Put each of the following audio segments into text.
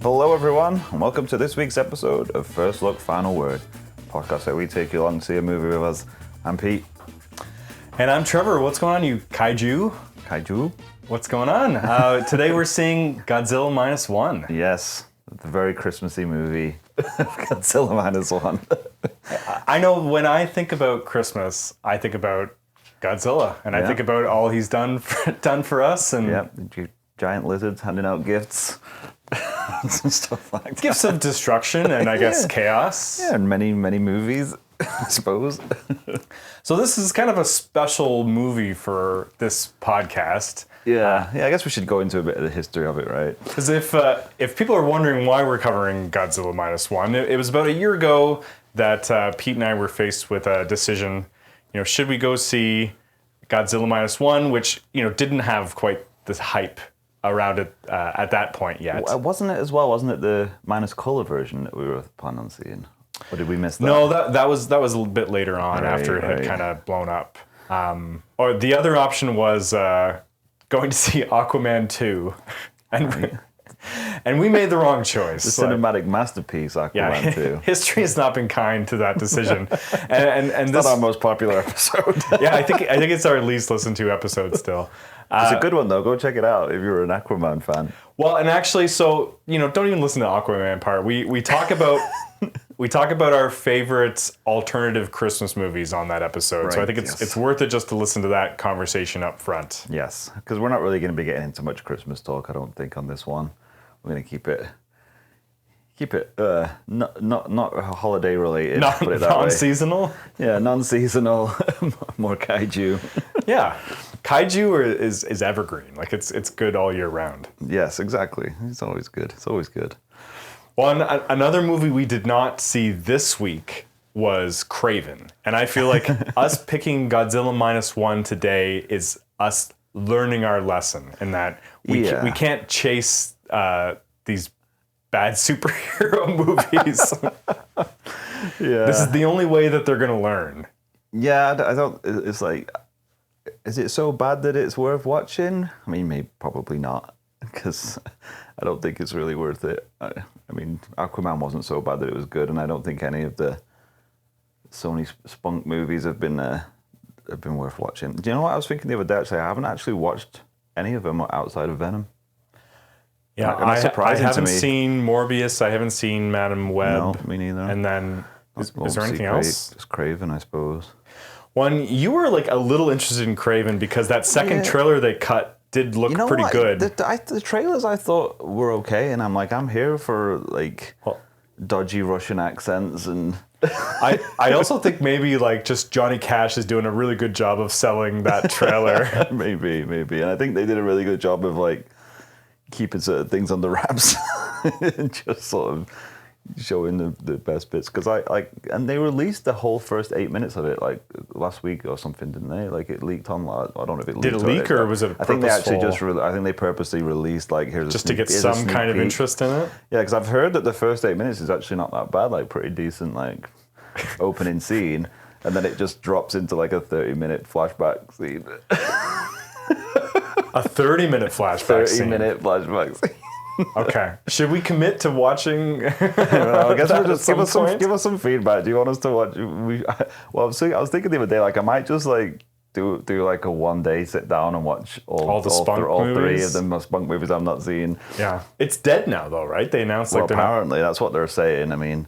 Hello everyone, and welcome to this week's episode of First Look Final Word, a podcast where we take you along to see a movie with us. I'm Pete. And I'm Trevor. What's going on, you kaiju? Kaiju? What's going on? Today we're seeing Godzilla Minus One. Yes, the very Christmassy movie, Godzilla Minus One. I know when I think about Christmas, I think about Godzilla, and I think about all he's done for us. And Yep, giant lizards handing out gifts. Some stuff like that. Gifts of destruction and I guess chaos. Yeah, and many movies, I suppose. So this is kind of a special movie for this podcast. Yeah, I guess we should go into a bit of the history of it, right? Because if people are wondering why we're covering Godzilla Minus One, it was about a year ago that Pete and I were faced with a decision. You know, should we go see Godzilla Minus One, which didn't have quite this hype around it at that point yet. Wasn't it the minus color version that we were planning on seeing? Or did we miss that? No, that was a little bit later on after it had kind of blown up. Or the other option was going to see Aquaman 2. And we made the wrong choice. The cinematic masterpiece, Aquaman 2. History has not been kind to that decision. and it's this, not our most popular episode. Yeah, I think it's our least listened to episode still. It's a good one though. Go check it out if you're an Aquaman fan. Well, and actually, so don't even listen to the Aquaman part. We talk about our favorite alternative Christmas movies on that episode. Right, so I think it's worth it just to listen to that conversation up front. Yes, because we're not really going to be getting into much Christmas talk, I don't think, on this one. We're going to keep it not holiday related. Put it that non-seasonal. Way. Yeah, non-seasonal, more kaiju. Yeah, kaiju is evergreen. Like it's good all year round. Yes, exactly. It's always good. Well, another movie we did not see this week was Kraven, and I feel like us picking Godzilla Minus One today is us learning our lesson in that we can't chase these bad superhero movies. Yeah, this is the only way that they're gonna learn. Yeah, I don't. It's like, is it so bad that it's worth watching? I mean, maybe probably not, because I don't think it's really worth it. I mean, Aquaman wasn't so bad that it was good, and I don't think any of the Sony spunk movies have been worth watching. Do you know what I was thinking the other day? Actually, I haven't actually watched any of them outside of Venom. Yeah, I haven't seen Morbius. I haven't seen Madam Web. No, me neither. And then, is there anything else? It's Kraven, I suppose. One, you were like a little interested in Kraven because that second trailer they cut did look pretty good. The trailers I thought were okay, and I'm here for dodgy Russian accents and. I also think maybe like just Johnny Cash is doing a really good job of selling that trailer. maybe, and I think they did a really good job of keeping certain things under wraps and just sort of showing the best bits, because and they released the whole first 8 minutes of it last week or something, didn't they? It leaked on. I don't know if it leaked. Did it leak or was it? I think they actually I think they purposely released here's just to get some kind of interest in it. Yeah, because I've heard that the first 8 minutes is actually not that bad. Pretty decent opening scene, and then it just drops into a 30-minute flashback scene. A 30-minute flashback scene. 30-minute flashback scene. Okay. Should we commit to watching? I guess we'll just give us some feedback. Do you want us to watch? I was thinking the other day, I might just do a one-day sit down and watch all three of the spunk movies I'm not seeing. Yeah, it's dead now though, right? They announced apparently that's what they're saying. I mean,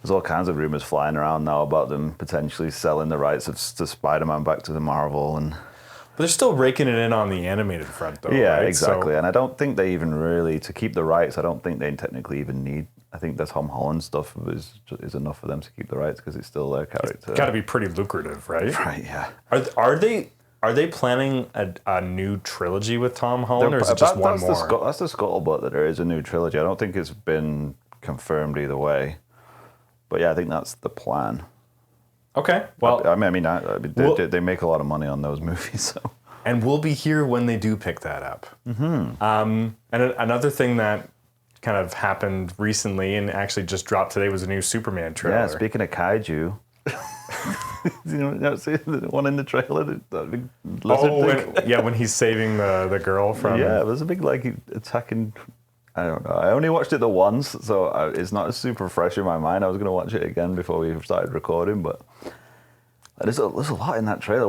there's all kinds of rumors flying around now about them potentially selling the rights to Spider-Man back to the Marvel and. But they're still raking it in on the animated front, though. Yeah, right? exactly. And I don't think they even really, to keep the rights, I don't think they technically even need. I think the Tom Holland stuff is enough for them to keep the rights because it's still their character. It's got to be pretty lucrative, right? Right. Yeah. Are they planning a new trilogy with Tom Holland, or is it just one more? That's the scuttlebutt that there is a new trilogy. I don't think it's been confirmed either way. But yeah, I think that's the plan. Okay. Well, they make a lot of money on those movies. So. And we'll be here when they do pick that up. Mm-hmm. And another thing that kind of happened recently and actually just dropped today was a new Superman trailer. Yeah, speaking of kaiju. See the one in the trailer? That big lizard thing? When he's saving the girl from... Yeah, there's a big attacking I don't know. I only watched it the once, so it's not super fresh in my mind. I was going to watch it again before we started recording, but there's a lot in that trailer.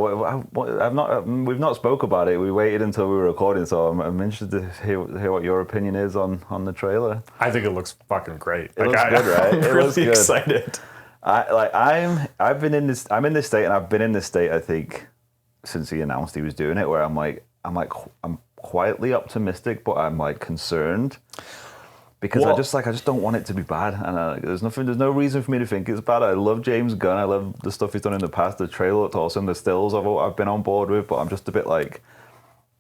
We've not spoke about it. We waited until we were recording, so I'm interested to hear what your opinion is on the trailer. I think it looks fucking great. It looks good, right? I'm really excited. I'm in this state, and I've been in this state, I think, since he announced he was doing it, where I'm quietly optimistic, but I'm like concerned because I just don't want it to be bad, and there's no reason for me to think it's bad. I love James Gunn. I love the stuff he's done in the past. The trailer looked awesome. The stills I've been on board with, but I'm just a bit like,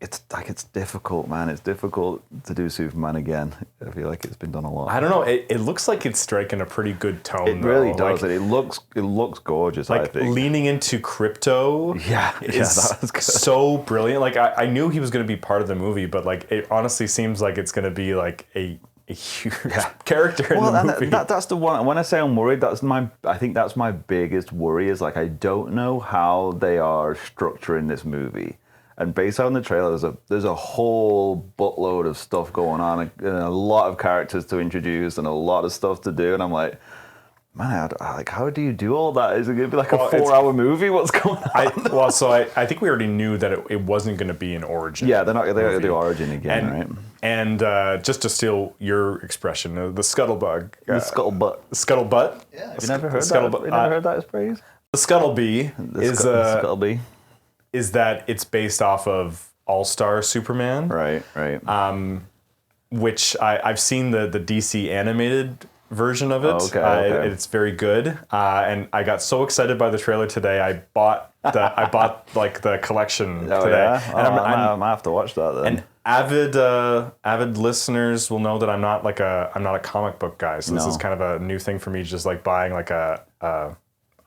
it's difficult, man. It's difficult to do Superman again. I feel like it's been done a lot. I don't know. It looks like it's striking a pretty good tone. It really does. Like, it looks gorgeous. Like I think leaning into crypto. Yeah, that was good. So brilliant. Like I knew he was going to be part of the movie, but like it honestly seems like it's going to be like a huge character in the movie. That's the one. When I say I'm worried, I think that's my biggest worry. Is like I don't know how they are structuring this movie. And based on the trailer, there's a whole buttload of stuff going on, and a lot of characters to introduce, and a lot of stuff to do. And I'm like, man, how do you do all that? Is it going to be like a 4-hour movie? What's going on? I think we already knew that it wasn't going to to be an origin. Yeah, they're going to do origin again, right? And just to steal your expression, the scuttlebug. The scuttlebutt. Scuttlebutt? Yeah, have you never heard that? You never heard that as phrase? The scuttlebee Scuttlebee is that it's based off of All-Star Superman. Right. Which I've seen the DC animated version of it. Okay. It's very good. And I got so excited by the trailer today. I bought like the collection today. Yeah? And I might have to watch that then. And avid listeners will know that I'm not a comic book guy. So this is kind of a new thing for me, just like buying like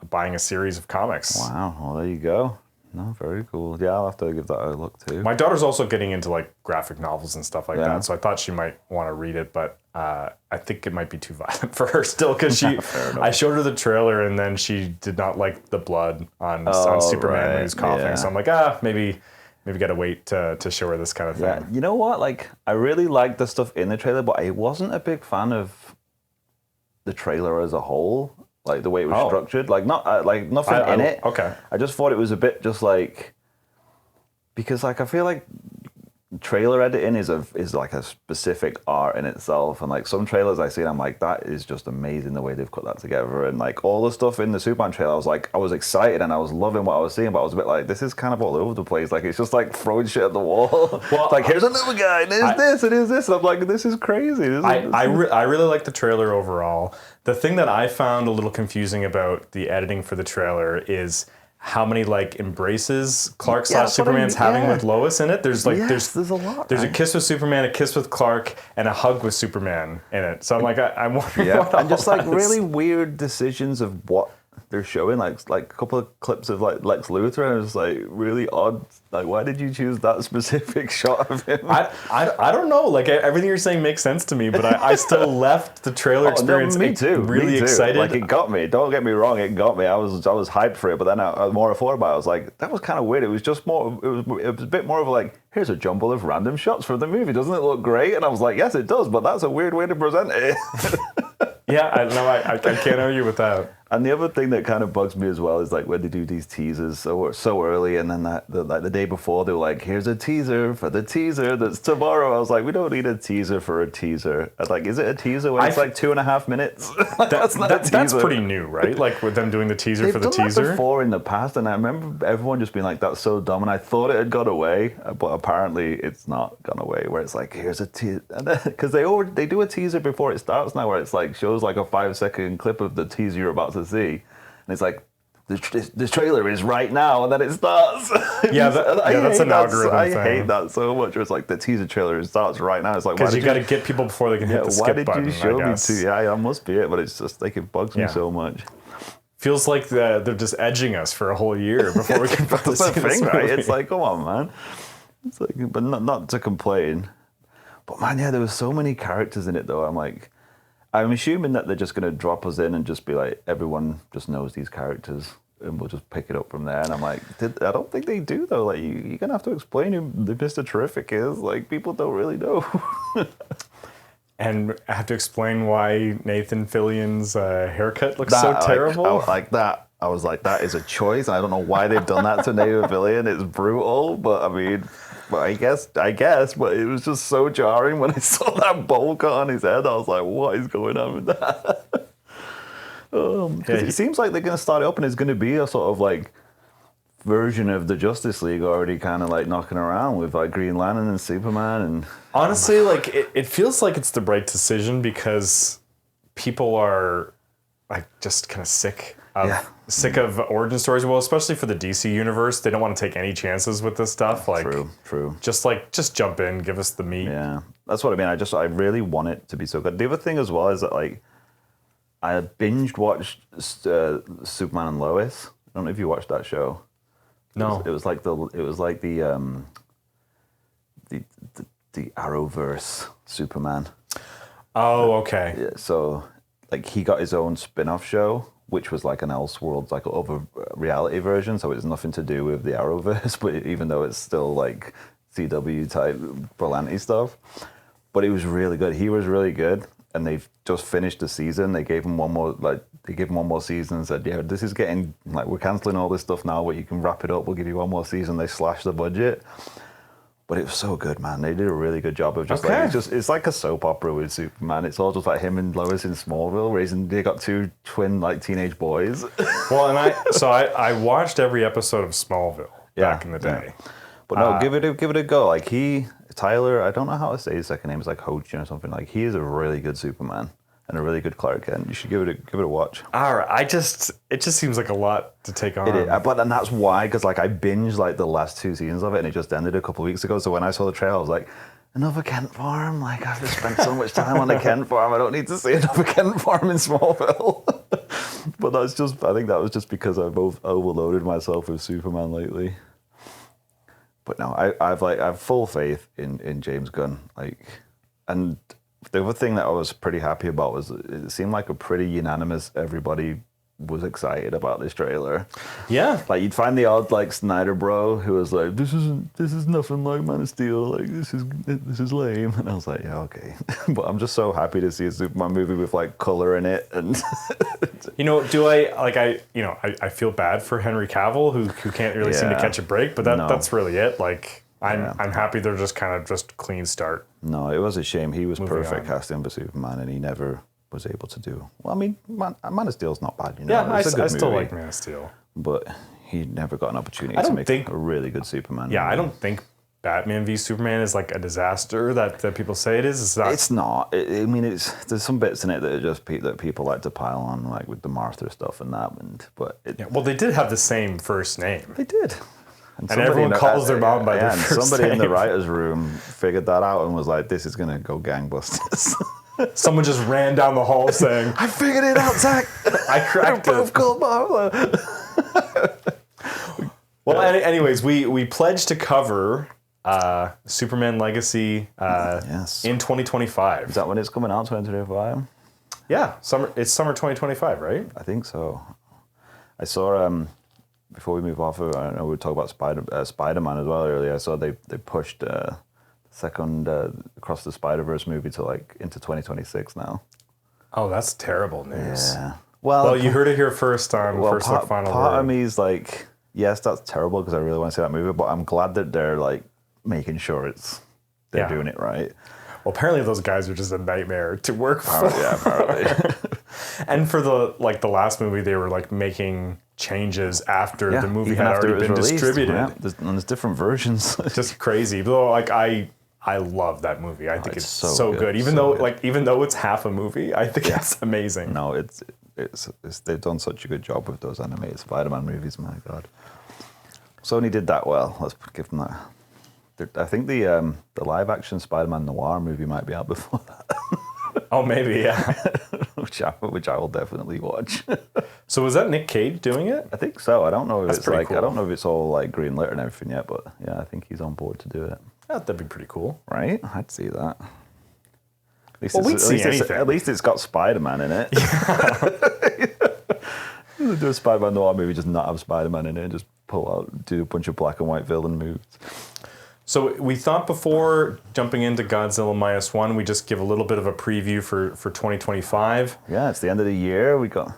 buying a series of comics. Wow. Well, there you go. No, very cool. Yeah, I'll have to give that a look too. My daughter's also getting into like graphic novels and stuff like that, so I thought she might want to read it, but I think it might be too violent for her still because I showed her the trailer and then she did not like the blood on Superman when he was coughing. Yeah. So I'm like, maybe gotta wait to show her this kind of thing. Yeah, you know what? Like, I really liked the stuff in the trailer, but I wasn't a big fan of the trailer as a whole. Like the way it was structured, like not like nothing in it. Okay. I just thought it was a bit just like, because like I feel like trailer editing is like a specific art in itself, and like some trailers I see, and I'm like, that is just amazing the way they've put that together, and like all the stuff in the Superman trailer, I was excited and I was loving what I was seeing, but I was a bit like, this is kind of all over the place. Like it's just like throwing shit at the wall. Well, like here's another guy, and here's this, and here's this. And I'm like, this is crazy. I really like the trailer overall. The thing that I found a little confusing about the editing for the trailer is how many like embraces Clark / Superman's having with Lois in it. There's like there's a lot. There's a kiss with Superman, a kiss with Clark, and a hug with Superman in it. So I'm like, I'm wondering what and just like really weird decisions of what they're showing, like a couple of clips of like Lex Luthor, and it was like really odd. Like, why did you choose that specific shot of him? I don't know. Like everything you're saying makes sense to me, but I still left the trailer experience. Me too. Really excited. Like it got me. Don't get me wrong, it got me. I was hyped for it, but then the more I thought about it, I was like, that was kind of weird. It was just more. It was a bit more of like, here's a jumble of random shots from the movie. Doesn't it look great? And I was like, yes, it does, but that's a weird way to present it. Yeah, I can't argue with that. And the other thing that kind of bugs me as well is like when they do these teasers so early, and then the day before they were like, here's a teaser for the teaser that's tomorrow. I was like, we don't need a teaser for a teaser. I was like, is it a teaser when it's like 2.5 minutes? That's pretty new, right? Like with them doing the teaser for the teaser. They've done that before in the past, and I remember everyone just being like, that's so dumb. And I thought it had gone away, but apparently it's not gone away. Where it's like, here's a teaser, because they do a teaser before it starts now, where it's like shows like a 5-second clip of the teaser you're about to see, and it's like the trailer is right now, and then it starts. That's an algorithm I thing. hate that so much. It's like the teaser trailer starts right now. It's like, because you got to get people before they can hit the skip button. Why did you show me to? Yeah, that must be it. But it's just like it bugs me so much. Feels like they're just edging us for a whole year before we can put this thing right. It's like, come on, man. It's like, but not to complain. But man, there was so many characters in it though. I'm assuming that they're just going to drop us in and just be like, everyone just knows these characters and we'll just pick it up from there. And I'm like, I don't think they do though. Like, you're going to have to explain who the Mr. Terrific is. Like, people don't really know. And I have to explain why Nathan Fillion's haircut looks so terrible. I was like, that is a choice. I don't know why they've done that to Nathan Fillion. It's brutal, but I mean, I guess. But it was just so jarring when I saw that bowl cut on his head. I was like, what is going on with that? It seems like they're going to start it up, and it's going to be a sort of like version of the Justice League already kind of like knocking around with like Green Lantern and Superman. And honestly, like it feels like it's the right decision because people are like just kind of sick of origin stories. Well, especially for the DC universe, they don't want to take any chances with this stuff. Like, true. Just jump in, give us the meat. Yeah, that's what I mean. I really want it to be so good. The other thing as well is that like I binge watched Superman and Lois. I don't know if you watched that show. No, it was like the Arrowverse Superman. Oh, okay. Yeah, so like he got his own spin-off show, which was like an Elseworlds, like over reality version. So it's nothing to do with the Arrowverse, but even though it's still like CW type Berlanti stuff, but it was really good. He was really good, and they've just finished the season. They gave him one more season and said, yeah, this is getting like we're canceling all this stuff now, but you can wrap it up. We'll give you one more season. They slashed the budget. But it was so good, man. They did a really good job of it's like a soap opera with Superman. It's all just like him and Lois in Smallville, they got two twin like teenage boys. Well, and I watched every episode of Smallville back in the day. Yeah. But no, give it a go. Like Tyler, I don't know how to say his second name. It's like Hochin or something. Like he is a really good Superman and a really good Clark Kent. You should give it a watch. All right, it just seems like a lot to take on. And that's why, because like I binged like the last 2 seasons of it, and it just ended a couple of weeks ago. So when I saw the trailer, I was like, another Kent farm? Like I've just spent so much time on the Kent farm. I don't need to see another Kent farm in Smallville. But I think that was just because I've both overloaded myself with Superman lately. But no, I've full faith in James Gunn. And the other thing that I was pretty happy about was it seemed like a pretty unanimous, everybody was excited about this trailer. Yeah. Like you'd find the odd like Snyder bro who was like, this is nothing like Man of Steel, like this is lame. And I was like, yeah, okay. But I'm just so happy to see a Superman movie with like color in it. And I feel bad for Henry Cavill who can't really seem to catch a break, but that's really it. Like I'm happy they're just kind of just clean start. No, it was a shame. He was perfect casting for Superman, and he never was able to do. Well, I mean, Man of Steel's not bad, you know. Yeah, I still like Man of Steel, but he never got an opportunity to make a really good Superman. Yeah, movie. I don't think Batman v Superman is like a disaster that people say it is. It's not. I mean, there's some bits in it that are just that people like to pile on, like with the Martha stuff and that. Well, they did have the same first name. They did. And everyone calls their mom by their first name. Somebody in the writer's room figured that out and was like, this is going to go gangbusters. Someone just ran down the hall saying, I figured it out, Zach. I cracked it. Both called Martha. Well, anyways, we pledged to cover Superman Legacy in 2025. Is that when it's coming out, 2025? Yeah, it's summer 2025, right? I think so. I saw... before we move off, I know we were talking about Spider-Man as well earlier. I saw they pushed the second Across the Spider-Verse movie to like into 2026 now. Oh, that's terrible news. Yeah. Well, you heard it here first on First Look Final Word. Part of me is like, yes, that's terrible because I really want to see that movie, but I'm glad that they're like making sure they're doing it right. Well, apparently those guys are just a nightmare to work for. Yeah, apparently. And for the last movie, they were like making changes after the movie had already been distributed. Yeah, there's different versions. Just crazy. Though, like I love that movie. I think it's so good. Even though it's half a movie, I think it's amazing. No, it's they've done such a good job with those animated Spider-Man movies. My God, Sony did that well. Let's give them that. I think the live-action Spider-Man Noir movie might be out before that. Oh, maybe, yeah. which I will definitely watch. So was that Nick Cage doing it? I think so. I don't know if That's it's like cool. I don't know if it's all like green lit and everything yet, but yeah, I think he's on board to do it. That'd be pretty cool, right? I'd see that. At least it's got Spider-Man in it. Yeah. Do a Spider-Man Noir movie, just not have Spider-Man in it, and just do a bunch of black and white villain moves. So we thought before jumping into Godzilla Minus One, we just give a little bit of a preview for 2025. Yeah, it's the end of the year. We got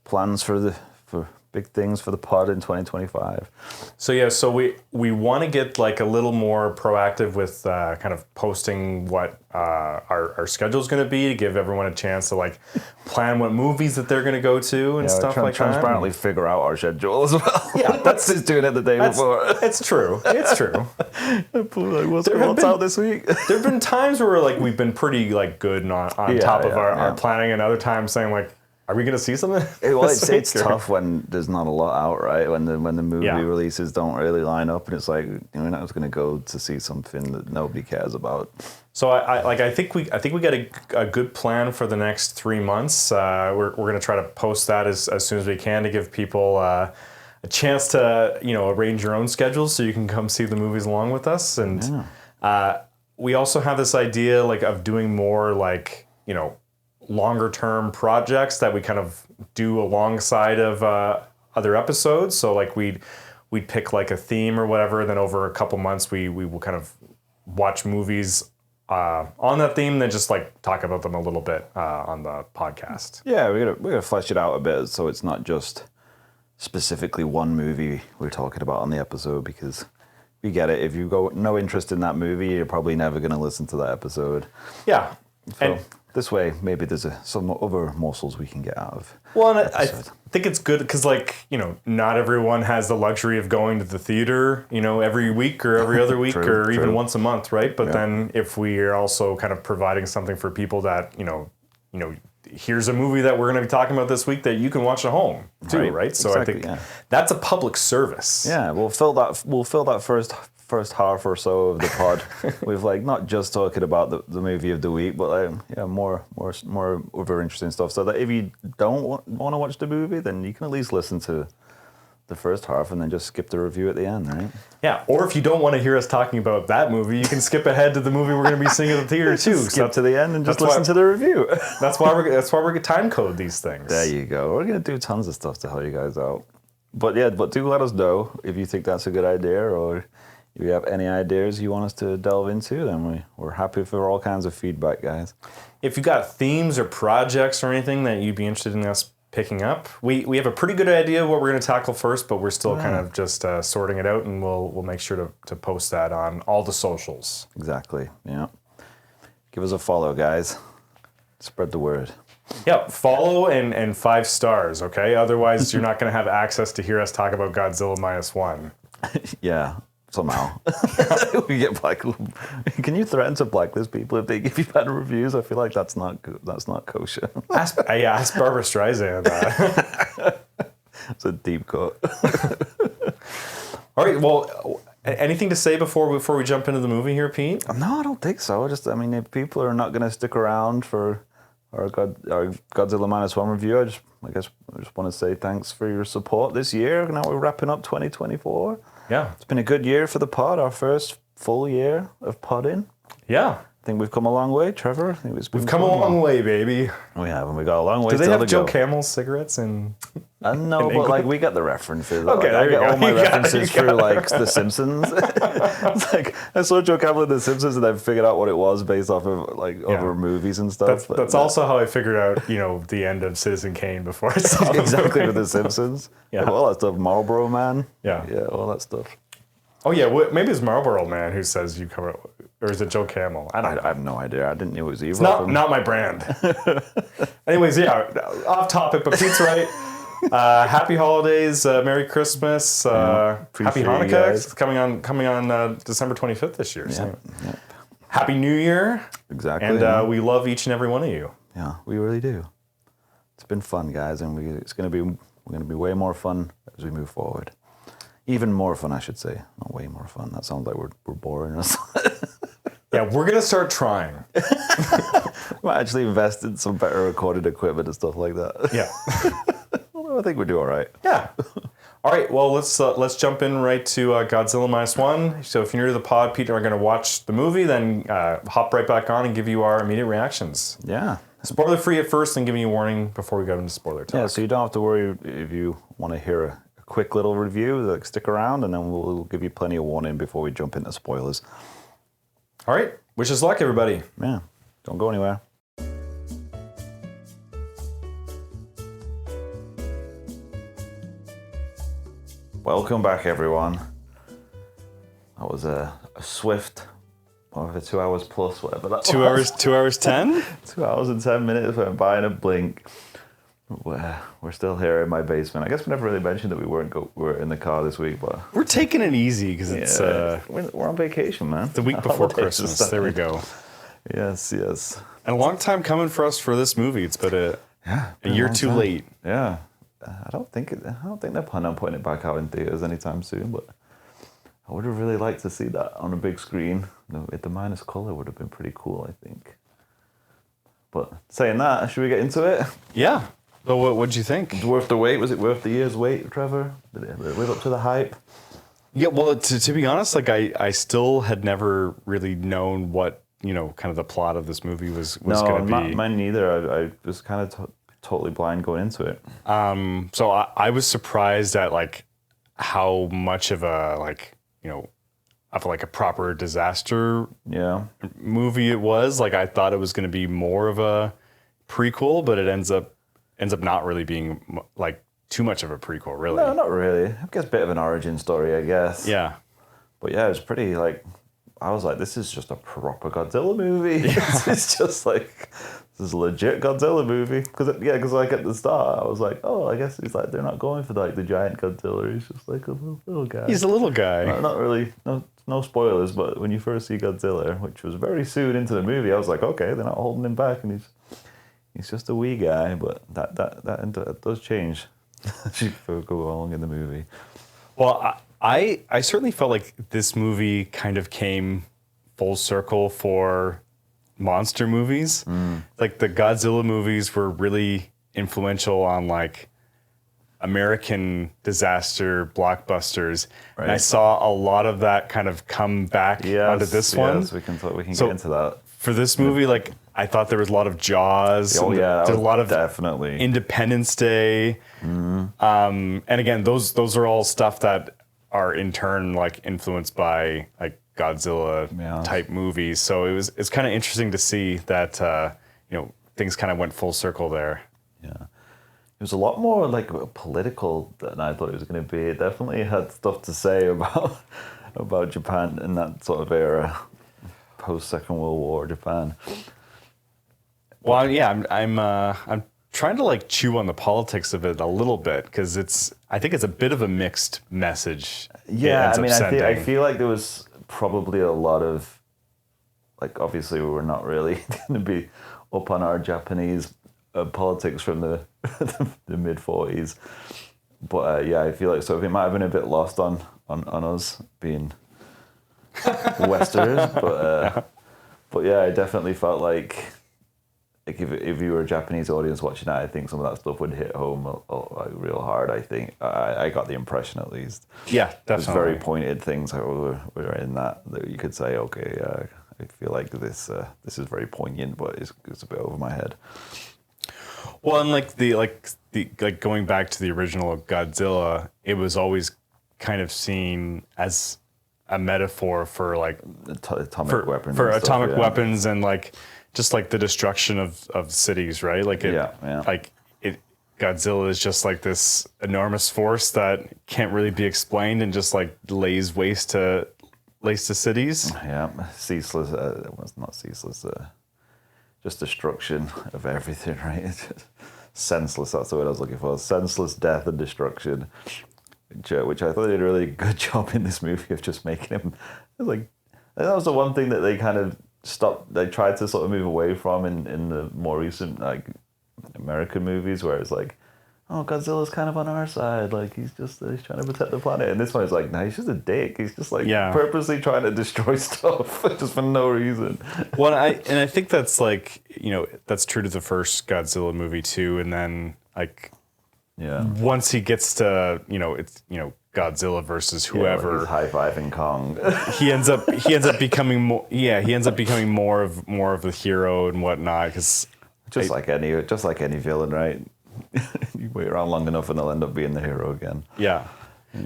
plans for big things for the pod in 2025. So yeah, so we want to get like a little more proactive with kind of posting what our schedule is going to be to give everyone a chance to like plan what movies that they're going to go to and stuff like that. Transparently figure out our schedule as well. Yeah, that's just doing it the day before. It's true. It's true. Like, what's out this week? There've been times where like we've been pretty like good and on top of our planning, and other times saying like, are we going to see something? Well, it's tough when there's not a lot out, right? When the movie releases don't really line up, and it's like we're not just going to go to see something that nobody cares about. So I think we got a good plan for the next 3 months. We're going to try to post that as soon as we can to give people a chance to arrange your own schedules so you can come see the movies along with us. And we also have this idea like of doing more like longer term projects that we kind of do alongside of other episodes. So like we'd pick like a theme or whatever, then over a couple months we will kind of watch movies on that theme, then just like talk about them a little bit on the podcast. Yeah, we're gonna flesh it out a bit so it's not just specifically one movie we're talking about on the episode, because we get it. If you go no interest in that movie, you're probably never gonna listen to that episode. Yeah. So this way, maybe there's some other morsels we can get out of. Well, and I think it's good because, like, not everyone has the luxury of going to the theater, every week or every other week or even once a month, right? But then if we are also kind of providing something for people that, here's a movie that we're going to be talking about this week that you can watch at home too, right? So exactly, I think that's a public service. Yeah, we'll fill that first half or so of the pod with like not just talking about the movie of the week, but more other interesting stuff. So that if you don't want to watch the movie, then you can at least listen to the first half and then just skip the review at the end, right? Yeah, or if you don't want to hear us talking about that movie, you can skip ahead to the movie we're going to be seeing at the theater too. Skip to the end and just listen to the review. That's why we're going to time code these things. There you go. We're going to do tons of stuff to help you guys out. But do let us know if you think that's a good idea, or if you have any ideas you want us to delve into, then we're happy for all kinds of feedback, guys. If you got themes or projects or anything that you'd be interested in us picking up, we have a pretty good idea of what we're going to tackle first, but we're still kind of just sorting it out, and we'll make sure to post that on all the socials. Exactly, yeah. Give us a follow, guys. Spread the word. Yeah, follow and 5 stars, okay? Otherwise, you're not going to have access to hear us talk about Godzilla Minus One. Yeah. Somehow we get blacklist. Can you threaten to blacklist people if they give you bad reviews? I feel like that's not good. That's not kosher. Ask Barbara Streisand that. It's a deep cut. All right. Well, anything to say before we jump into the movie here, Pete? No, I don't think so. If people are not going to stick around for our Godzilla Minus One review, I just want to say thanks for your support this year. Now we're wrapping up 2024. Yeah. It's been a good year for the pod, our first full year of podding. Yeah. I think we've come a long way, Trevor. We've come a long way, baby. We have, and we got a long way. Do they have Joe Camel cigarettes in? No, but like we got the references. Okay, I get all my references through like The Simpsons. It's like I saw Joe Camel in The Simpsons, and I figured out what it was based off of like other movies and stuff. That's also how I figured out, the end of Citizen Kane before I saw exactly with The Simpsons. Yeah, all that stuff. Marlboro Man. Yeah, all that stuff. Oh yeah, maybe it's Marlboro Man who says you cover, or is it Joe Camel? I have no idea. I didn't know it was either. It's not my brand. Anyways, off topic, but Pete's right. Happy holidays, Merry Christmas, Happy Hanukkah. It's coming on December 25th this year. So. Yep. Happy New Year. Exactly. And we love each and every one of you. Yeah, we really do. It's been fun, guys, and we're going to be way more fun as we move forward. Even more fun, I should say. Not way more fun. That sounds like we're boring us. Yeah, we're going to start trying. Might actually invest in some better recorded equipment and stuff like that. Yeah. Well, I think we do all right. Yeah. All right, well, let's jump in right to Godzilla Minus One. So if you're new to the pod, Pete and I are going to watch the movie, then hop right back on and give you our immediate reactions. Yeah. Spoiler-free at first, and giving you a warning before we go into spoiler talk. Yeah, so you don't have to worry if you want to hear a quick little review. Like, stick around, and then we'll give you plenty of warning before we jump into spoilers. All right. Wish us luck, everybody. Yeah, don't go anywhere. Welcome back, everyone. That was a swift, whatever, 2 hours plus, whatever that 2 was. hours, 2 hours 10? 2 hours and 10 minutes went by in a blink. We're still here in my basement. I guess we never really mentioned that we were in the car this week, but We're taking it easy because it's we're on vacation, man. the week before Holidays Christmas. aside. There we go. Yes. And a long time coming for us for this movie. It's been a year long too time. late. Yeah, I don't think they're planning on putting it back out in theaters anytime soon. But I would have really liked to see that on a big screen. The minus color would have been pretty cool, I think. But saying that, should we get into it? Yeah. So what'd you think? Worth the wait? Was it worth the year's wait, Trevor? Did it live up to the hype? Yeah, well, to be honest, like I still had never really known what, kind of the plot of this movie was going to be. Mine neither. I was kind of totally blind going into it. So I was surprised at like how much of a a proper disaster movie it was. Like I thought it was going to be more of a prequel, but it ends up not really being like too much of a prequel, really. No, not really. I guess a bit of an origin story, I guess. Yeah. But yeah, it was pretty like, I was like, this is just a proper Godzilla movie. Yeah. It's just like, this is a legit Godzilla movie. Because like at the start, I was like, oh, I guess it's like they're not going for like the giant Godzilla. He's just like a little guy. He's a little guy. Not really, no spoilers, but when you first see Godzilla, which was very soon into the movie, I was like, okay, they're not holding him back, and he's just a wee guy. But that does change as you go along in the movie. Well, I certainly felt like this movie kind of came full circle for monster movies. Like the Godzilla movies were really influential on like American disaster blockbusters. Right. And I saw a lot of that kind of come back onto this one. Yes, we can get into that. For this movie, like I thought there was a lot of Jaws. Oh yeah, there's a lot of definitely Independence Day. And again, those are all stuff that are in turn like influenced by like Godzilla type movies. So it's kind of interesting to see that things kind of went full circle there. Yeah, it was a lot more like political than I thought it was going to be. It definitely had stuff to say about Japan in that sort of era, post Second World War Japan. Well, yeah, I'm trying to like chew on the politics of it a little bit because I think it's a bit of a mixed message. Yeah, I mean, I feel like there was probably a lot of, like, obviously we were not really going to be up on our Japanese politics from the mid 40s, but yeah, I feel like it might have been a bit lost on us being Westerners, but yeah, I definitely felt like if you were a Japanese audience watching that, I think some of that stuff would hit home real hard. I think I got the impression, at least. Yeah, definitely. There's very pointed things that were in that you could say, okay, I feel like this is very poignant, but it's a bit over my head. Well, and like going back to the original Godzilla, it was always kind of seen as a metaphor for like atomic weapons, for atomic weapons, and like just like the destruction of cities, right? Like Godzilla is just like this enormous force that can't really be explained and just like lays waste to cities. Yeah, ceaseless. Well, not ceaseless. Just destruction of everything, right? It's just senseless. That's the word I was looking for. Senseless death and destruction, which I thought they did a really good job in this movie of just making him. Like, that was the one thing that they kind of stopped. They tried to sort of move away from in the more recent like American movies, where it's like, oh, Godzilla's kind of on our side. Like he's trying to protect the planet. And this one is like, no, he's just a dick. He's just like purposely trying to destroy stuff just for no reason. Well, I think that's like, that's true to the first Godzilla movie too. And then like, once he gets to, it's, Godzilla versus whoever, like high-fiving Kong. he ends up becoming more. Yeah, he ends up becoming more of the hero and whatnot. Because just like any villain, right? You wait around long enough and they'll end up being the hero again. Yeah.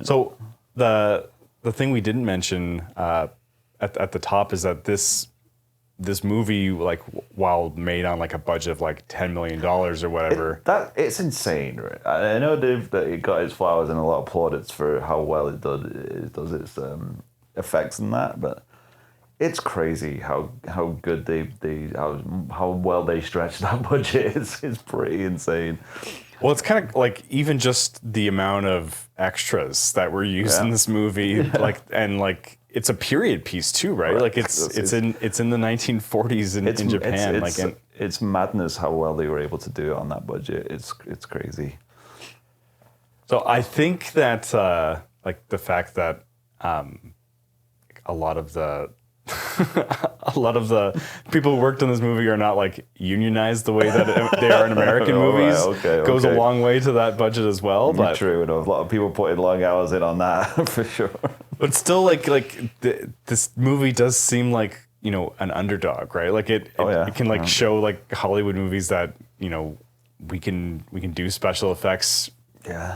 So the thing we didn't mention at the top is that this movie, like, while made on like a budget of like $10 million or whatever, It's insane, right? I know that it got its flowers and a lot of plaudits for how well it does its effects and that, but it's crazy how good how well they stretch that budget. It's pretty insane. well, it's kind of like even just the amount of extras that were used in this movie, like, and like it's a period piece too, right? Like it's in the 1940s in Japan. It's madness how well they were able to do it on that budget. It's crazy. So I think that like the fact that a lot of the people who worked on this movie are not like unionized the way that they are in American movies. Goes a long way to that budget as well. But true enough, a lot of people putting long hours in on that for sure. But still, this movie does seem like, you know, an underdog, right? Like it can like show like Hollywood movies that, you know, we can do special effects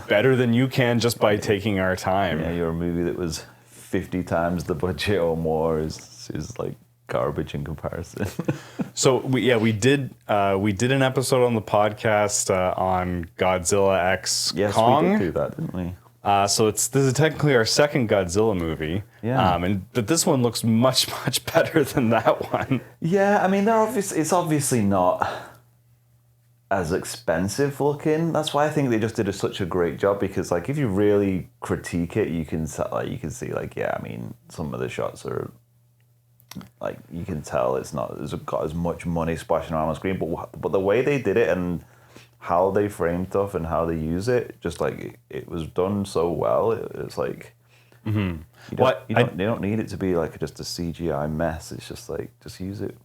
better than you can just by taking our time. Yeah, your movie that was 50 times the budget or more is like garbage in comparison. So we did an episode on the podcast on Godzilla X Kong. Yes, we did do that, didn't we? So this is technically our second Godzilla movie. Yeah. But this one looks much better than that one. Yeah, I mean it's obviously not as expensive looking. That's why I think they just did such a great job, because like if you really critique it, you can see like, yeah, I mean some of the shots are like, you can tell it's got as much money splashing around on screen, but the way they did it and how they frame stuff and how they use it, just like it was done so well. It's like you don't need it to be like just a CGI mess. It's just like, just use it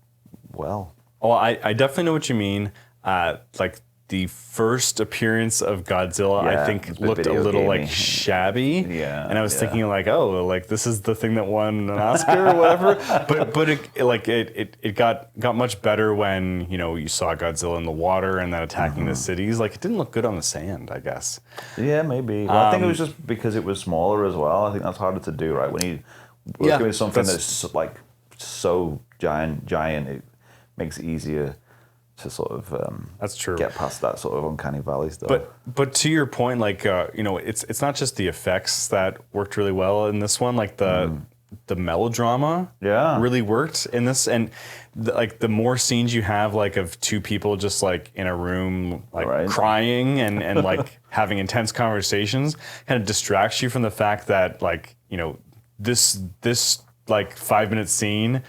well. Oh, I definitely know what you mean. Like the first appearance of Godzilla, I think looked a little like shabby. Yeah. And I was thinking like, oh, like this is the thing that won an Oscar or whatever. But it got much better when, you know, you saw Godzilla in the water and then attacking the cities. Like it didn't look good on the sand, I guess. Yeah, maybe. Well, I think it was just because it was smaller as well. I think that's harder to do, right? When you work with something that's like so giant, it makes it easier to sort of that's true, get past that sort of uncanny valley stuff. But to your point, like you know, it's not just the effects that worked really well in this one. Like the melodrama, really worked in this, and like the more scenes you have, like of two people just like in a room, like crying and like having intense conversations, kind of distracts you from the fact that, like, you know, this like 5-minute scene,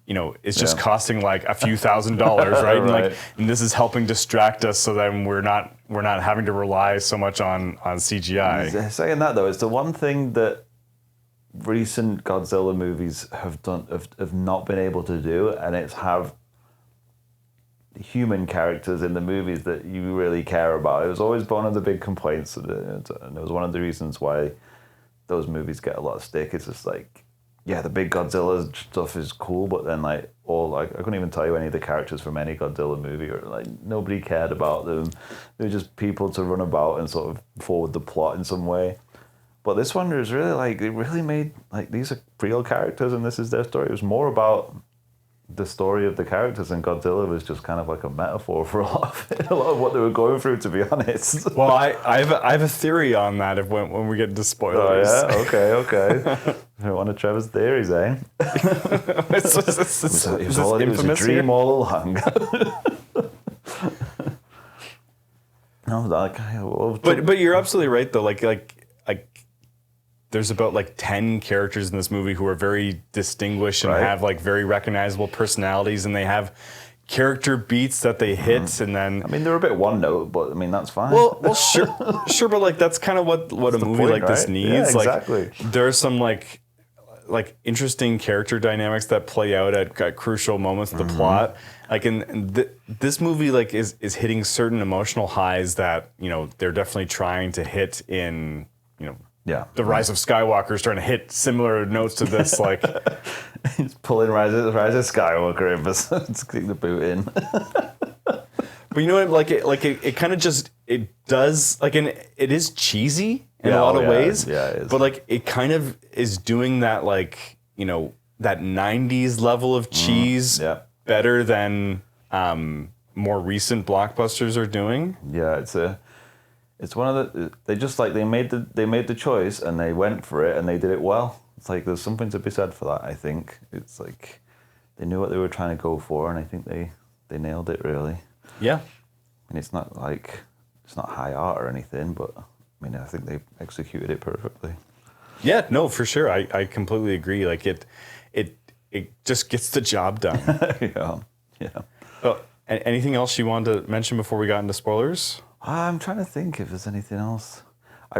you know, it's just costing like a few $1,000s, right? And this is helping distract us, so then we're not having to rely so much on CGI. Saying that though, it's the one thing that recent Godzilla movies have not been able to do, and it's have human characters in the movies that you really care about. It was always one of the big complaints, and it was one of the reasons why those movies get a lot of stick. It's just like, yeah, the big Godzilla stuff is cool, but then I couldn't even tell you any of the characters from any Godzilla movie, or like nobody cared about them. They were just people to run about and sort of forward the plot in some way. But this one is really like, it really made, like, these are real characters and this is their story. It was more about the story of the characters, and Godzilla was just kind of like a metaphor for a lot of what they were going through, to be honest. Well, I have a theory on that when we get into spoilers. Oh yeah, okay. One of Trevor's theories, eh? It was a dream all along. But you're absolutely right though. Like there's about like 10 characters in this movie who are very distinguished and have like very recognizable personalities, and they have character beats that they hit, and then I mean they're a bit one note, but I mean that's fine. Well, sure, but like that's kind of what a movie like this needs. Yeah, exactly. Like there's some like interesting character dynamics that play out at crucial moments of the plot. Like this movie like is hitting certain emotional highs that, you know, they're definitely trying to hit in, you know. Yeah, the Rise of Skywalker is trying to hit similar notes to this. Like he's pulling Rise of Skywalker in, but to kick the boot in. But you know what? It kind of just, it does, like, and it is cheesy in a lot of ways. Yeah, it is. But like it kind of is doing that like, you know, that 90s level of cheese better than more recent blockbusters are doing. Yeah, it's one of the they made the choice and they went for it and they did it well. It's like there's something to be said for that, I think. It's like they knew what they were trying to go for and I think they nailed it really. Yeah. And it's not high art or anything, but I mean I think they executed it perfectly. Yeah, no, for sure. I completely agree. Like it just gets the job done. Yeah. Oh, anything else you wanted to mention before we got into spoilers? I'm trying to think if there's anything else. I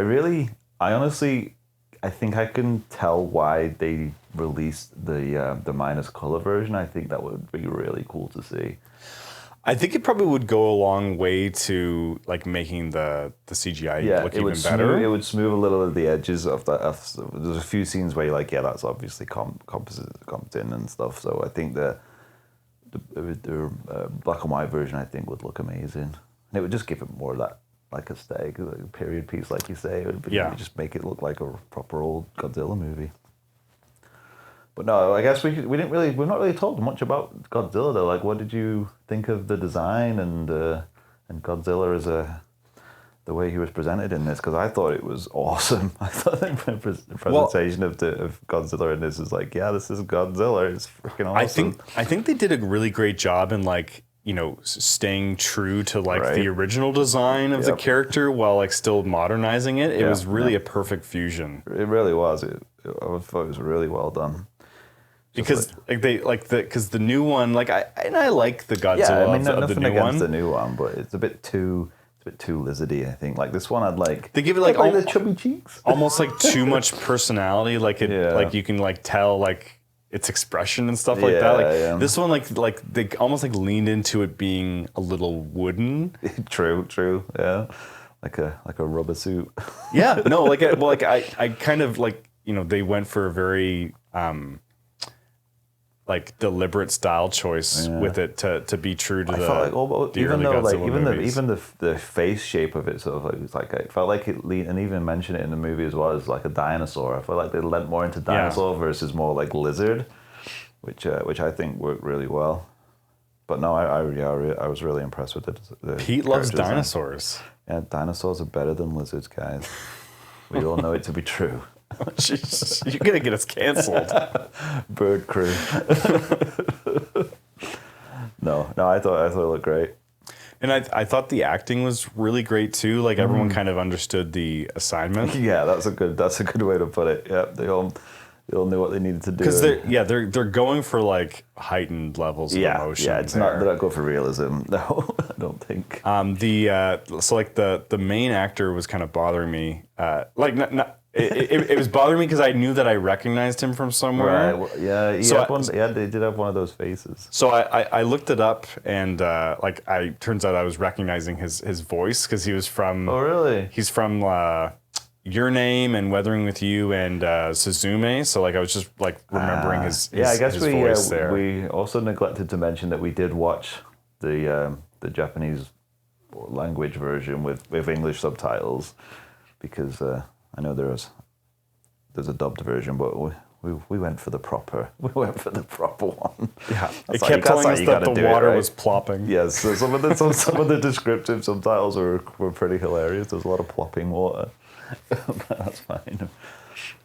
honestly, I think I can tell why they released the minus color version. I think that would be really cool to see. I think it probably would go a long way to like making the CGI look even better. It would smooth a little of the edges of that. There's a few scenes where you're like, yeah, that's obviously composite in and stuff. So I think the black and white version, I think, would look amazing. And it would just give it more of that like aesthetic, like a period piece, like you say. It would just make it look like a proper old Godzilla movie. But no, I guess we're not really told much about Godzilla though. Like, what did you think of the design and Godzilla as the way he was presented in this? Because I thought it was awesome. I thought the presentation of Godzilla in this is like, yeah, this is Godzilla. It's freaking awesome. I think they did a really great job in like, you know, staying true to like the original design of the character while like still modernizing it. It was really a perfect fusion. It really was. I thought it was really well done. Because because the new one, like I like the Godzilla of the new one. The new one, but it's a bit too lizardy. I think like this one, I'd like they give it like the chubby cheeks, almost like too much personality. Like like you can like tell like its expression and stuff like that. Like this one, like they almost like leaned into it being a little wooden. True, yeah, like a rubber suit. Yeah, no, I kind of like, you know, they went for a very like deliberate style choice with it to be true to the early Godzilla movies. Even the face shape of it sort of like, it was like it felt like it and even mentioned it in the movie as well as like a dinosaur. I felt like they lent more into dinosaur versus more like lizard, which I think worked really well. But no, I was really impressed with it. Pete loves dinosaurs. Yeah, dinosaurs are better than lizards, guys. We all know it to be true. Jeez, you're gonna get us canceled. Bird crew. No, I thought it looked great. And I thought the acting was really great too. Like everyone kind of understood the assignment. Yeah, that's a good way to put it. Yeah, they all knew what they needed to do. Because they're going for like heightened levels of emotion. Yeah, they're not going for realism. No, I don't think. So like the main actor was kind of bothering me. It was bothering me because I knew that I recognized him from somewhere. Right. Well, yeah. They did have one of those faces. So I looked it up and turns out I was recognizing his voice because he was from. Oh really? He's from Your Name and Weathering with You and Suzume. So like I was just like remembering his I guess his voice there. We also neglected to mention that we did watch the Japanese language version with English subtitles because. I know there's a dubbed version, but we went for the proper one. Yeah, it kept telling us that the water was plopping. Yes, so some of the descriptive subtitles were pretty hilarious. There's a lot of plopping water. But that's fine.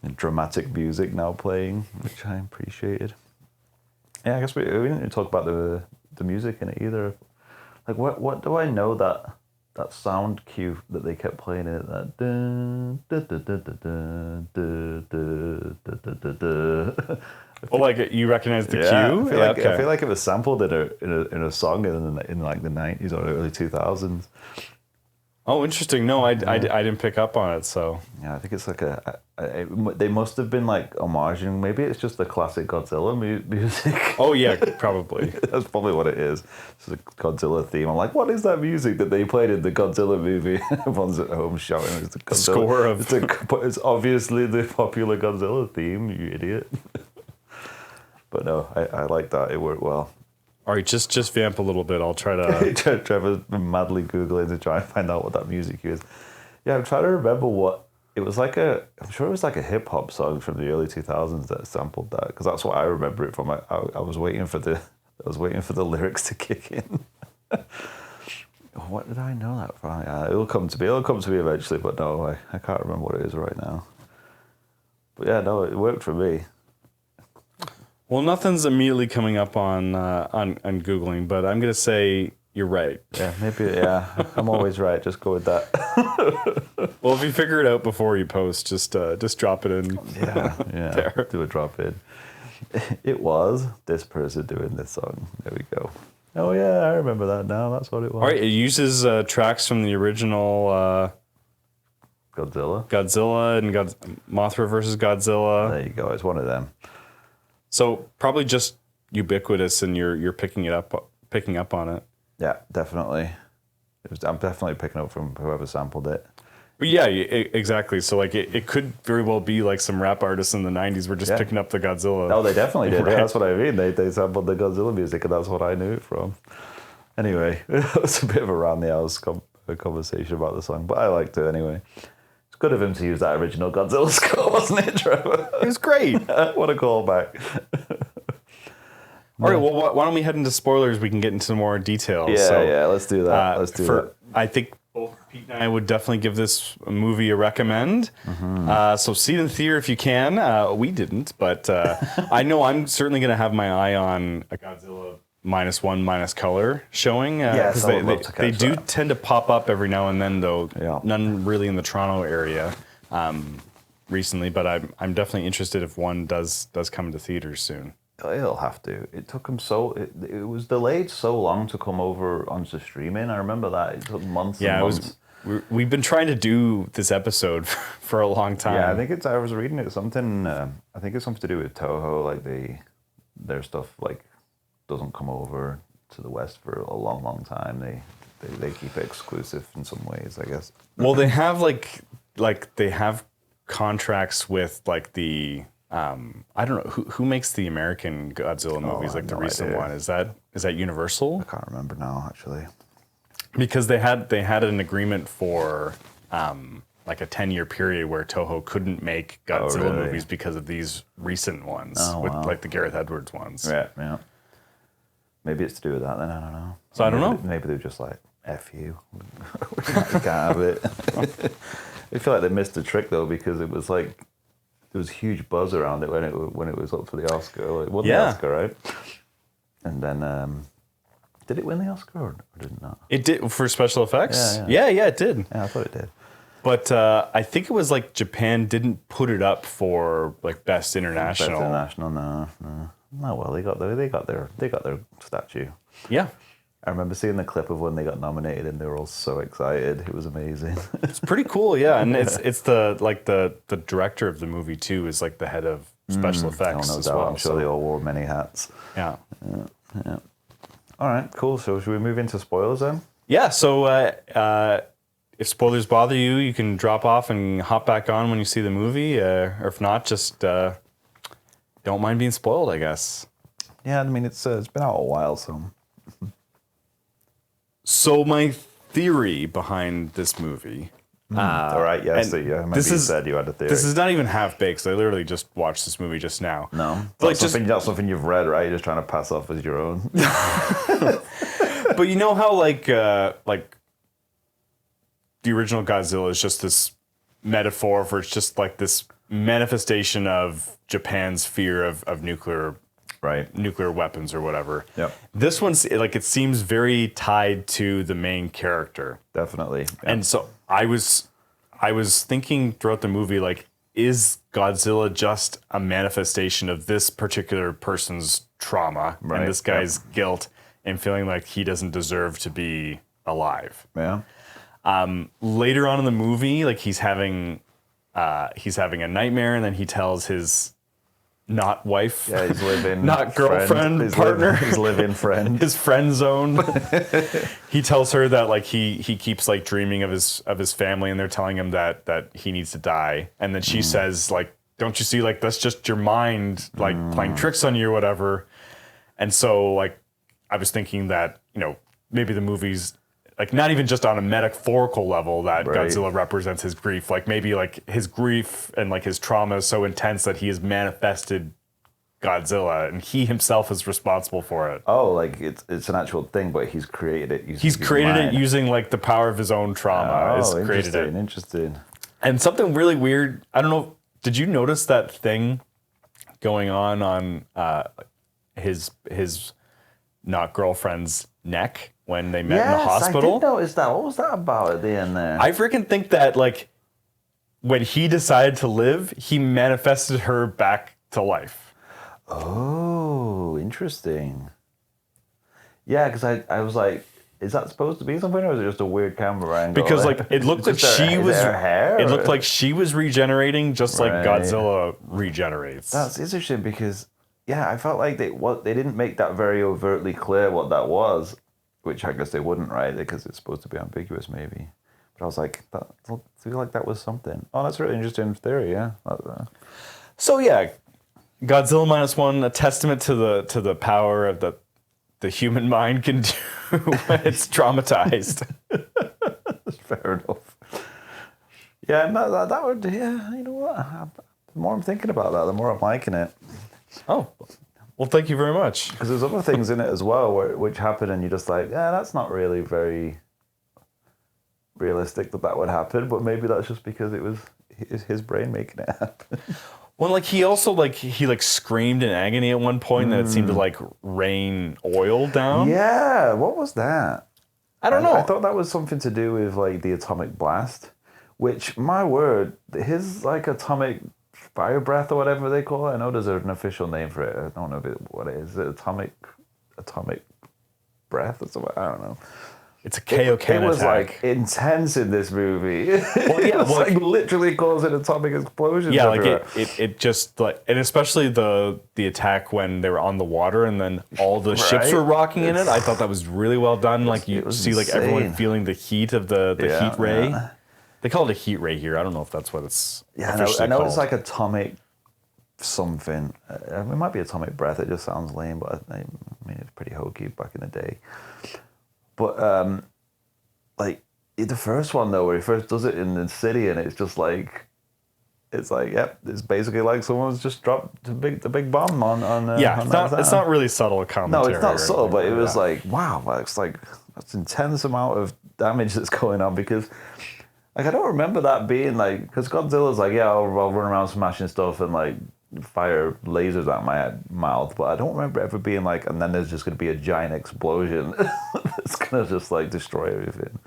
And dramatic music now playing, which I appreciated. Yeah, I guess we didn't talk about the music in it either. Like what do I know that sound cue that they kept playing in it, that dun, dun, dun, dun, dun, dun, dun, dun, dun. Oh, like you recognize the cue? I feel like it was sampled in a song in like the 90s or early 2000s. Oh, interesting. No, I didn't pick up on it. So yeah, I think it's like they must have been like homaging. Maybe it's just the classic Godzilla music. Oh yeah, probably. That's probably what it is. It's a Godzilla theme. I'm like, what is that music that they played in the Godzilla movie? Everyone's at home shouting. It's the score of. It's obviously the popular Godzilla theme. You idiot. But no, I like that. It worked well. All right, just vamp a little bit. I'll try to. Trevor's been madly Googling to try and find out what that music is. Yeah, I'm trying to remember what It was like I'm sure it was like a hip hop song from the early 2000s that sampled that, because that's what I remember it from. I was waiting for the lyrics to kick in. What did I know that from? It'll come to me. It'll come to me eventually, but no, I can't remember what it is right now. But yeah, no, it worked for me. Well, nothing's immediately coming up on Googling, but I'm gonna say you're right. Yeah, maybe. Yeah, I'm always right. Just go with that. Well, if you figure it out before you post, just drop it in. Yeah, There. do a drop in. It was this person doing this song. There we go. Oh yeah, I remember that now. That's what it was. All right, it uses tracks from the original Godzilla and Mothra versus Godzilla. There you go. It's one of them. So probably just ubiquitous, and you're picking up on it. Yeah, definitely. I'm definitely picking up from whoever sampled it. But yeah, exactly. So like it could very well be like some rap artists in the 90s were just picking up the Godzilla. Oh, they definitely did. Right. Yeah, that's what I mean. They sampled the Godzilla music, and that's what I knew it from. Anyway, it was a bit of a round the house conversation about the song, but I liked it anyway. It's good of him to use that original Godzilla score, wasn't it, Trevor? It was great. What a callback. All right, well, why don't we head into spoilers? We can get into more details. Yeah, let's do that. Let's do that. I think both Pete and I would definitely give this movie a recommend. So see it in theater if you can. We didn't, but I know I'm certainly going to have my eye on a Godzilla Minus One Minus Color showing. Yes, I would love to catch they do that. tend to pop up every now and then, though. Yeah. None really in the Toronto area recently, but I'm definitely interested if one does come into theaters soon. It'll have to. It took them it was delayed so long to come over onto streaming. I remember that. It took months and months. We've been trying to do this episode for a long time. Yeah, I think I was reading it something. I think it's something to do with Toho. Like their stuff like doesn't come over to the West for a long, long time. They keep it exclusive in some ways, I guess. Well, they have like they have contracts with like the I don't know who makes the American Godzilla movies, like the recent one. Is that Universal? I can't remember now, actually. Because they had an agreement for like a 10-year period where Toho couldn't make Godzilla movies because of these recent ones like the Gareth Edwards ones. Yeah. Maybe it's to do with that then, I don't know. So I don't know. Maybe they're just like, F you. We can't have it. I feel like they missed the trick though, because it was like, there was a huge buzz around it when it was up for the Oscar. Like, it won the Oscar, right? And then, did it win the Oscar or did it not? It did for special effects? Yeah, it did. Yeah, I thought it did. But I think it was like Japan didn't put it up for like best international. Best international, no. Oh well, they got their statue. Yeah. I remember seeing the clip of when they got nominated, and they were all so excited. It was amazing. It's pretty cool, yeah. And it's the director of the movie too is like the head of special effects as well. I'm sure they all wore many hats. Yeah. All right, cool. So should we move into spoilers then? Yeah. So if spoilers bother you, you can drop off and hop back on when you see the movie, or if not, just don't mind being spoiled, I guess. Yeah, I mean it's been out a while, so. So my theory behind this movie. All right, yes. Maybe you said you had a theory. This is not even half baked. I literally just watched this movie just now. No, Like that's something you've read, right? You're just trying to pass off as your own. But you know how like the original Godzilla is just this metaphor for it's just like this manifestation of Japan's fear of nuclear weapons or whatever. Yep. This one's like it seems very tied to the main character. Definitely. Yep. And so I was thinking throughout the movie, like, is Godzilla just a manifestation of this particular person's trauma and this guy's guilt and feeling like he doesn't deserve to be alive? Yeah. Later on in the movie, like he's having a nightmare, and then he tells his not wife, His live-in not girlfriend, partner, his live-in friend, his friend zone. He tells her that like he keeps like dreaming of his family, and they're telling him that he needs to die, and then she says like, "Don't you see, like that's just your mind like playing tricks on you or whatever." And so like I was thinking that maybe the movie's like not even just on a metaphorical level that Right. Godzilla represents his grief. Like maybe like his grief and like his trauma is so intense that he has manifested Godzilla, and he himself is responsible for it. Oh, like it's an actual thing, but he's created it. He's created it using like the power of his own trauma. He's Oh, created it. interesting. And something really weird. I don't know. Did you notice that thing going on his not girlfriend's neck when they met in the hospital? I did notice that. What was that about at the end there? I freaking think that like when he decided to live, he manifested her back to life. Oh, interesting. Yeah, because I was like, is that supposed to be something, or is it just a weird camera angle? Because like it looked like she was her hair. It looked like she was regenerating, just like Right. Godzilla regenerates. That's interesting because I felt like they didn't make that very overtly clear what that was, which I guess they wouldn't, right? Because it's supposed to be ambiguous, maybe. But I was like, I feel like that was something. Oh, that's a really interesting theory. Yeah. So yeah, Godzilla Minus One, a testament to the power of the human mind can do when it's traumatized. Fair enough. Yeah, no, that would. Yeah, you know what? The more I'm thinking about that, the more I'm liking it. Oh, well, thank you very much. Because there's other things in it as well which happen, and you're just like, yeah, that's not really very realistic that would happen. But maybe that's just because it was his brain making it happen. Well, like he also he screamed in agony at one point, and then it seemed to like rain oil down. Yeah, what was that? I don't know. I thought that was something to do with like the atomic blast, which, my word, his like atomic fire breath or whatever they call it. I know there's an official name for it. I don't know what it is. Is it atomic breath or something? I don't know. It's a Kaioken It was attack. like intense in this movie. Well, yeah, it was like literally causing atomic explosions. Yeah, everywhere. like it just like, and especially the attack when they were on the water and then all the ships Right. were rocking in it. I thought that was really well done. Like you it was see like everyone insane. feeling the heat of the Yeah, heat ray. yeah. They call it a heat ray here. I don't know if that's what it's Yeah, officially I know called. it's like atomic something. It might be atomic breath. It just sounds lame, but I mean it's pretty hokey back in the day. But like the first one though, where he first does it in the city, and it's just like, yep, it's basically like someone's just dropped the big bomb on. yeah, on it's not really subtle commentary. No, it's not subtle, but it was Yeah. like, wow, that's like that's intense amount of damage that's going on, because like I don't remember that being like, because Godzilla's like, yeah, I'll run around smashing stuff and like fire lasers out my mouth, but I don't remember ever being like, and then there's just going to be a giant explosion that's going to just like destroy everything.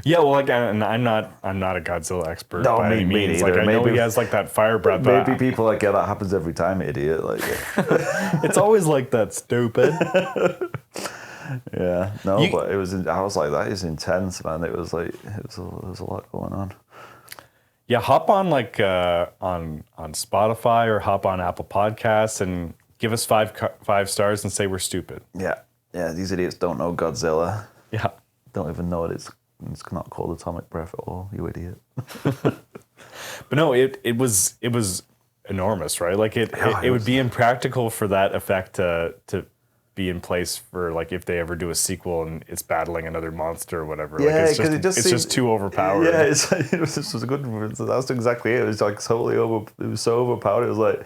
Yeah, well, like, and I'm not a Godzilla expert No, by me any means. Like, neither. I know Maybe- he has like that fire breath. but Maybe people like, yeah, that happens every time, idiot. Like, it's always like that, stupid. yeah, no, but it was. I was like, that is intense, man. It was like, there was a lot going on. Yeah, hop on like on Spotify or hop on Apple Podcasts and give us five stars and say we're stupid. Yeah, these idiots don't know Godzilla. Yeah. Don't even know it's not called atomic breath at all, you idiot. But no, it was enormous, right? Like it would be impractical for that effect to be in place for like if they ever do a sequel and it's battling another monster or whatever. Yeah, like because it's just too overpowered. Yeah, this was a good one. That's exactly it. It was like totally it was so overpowered. It was like,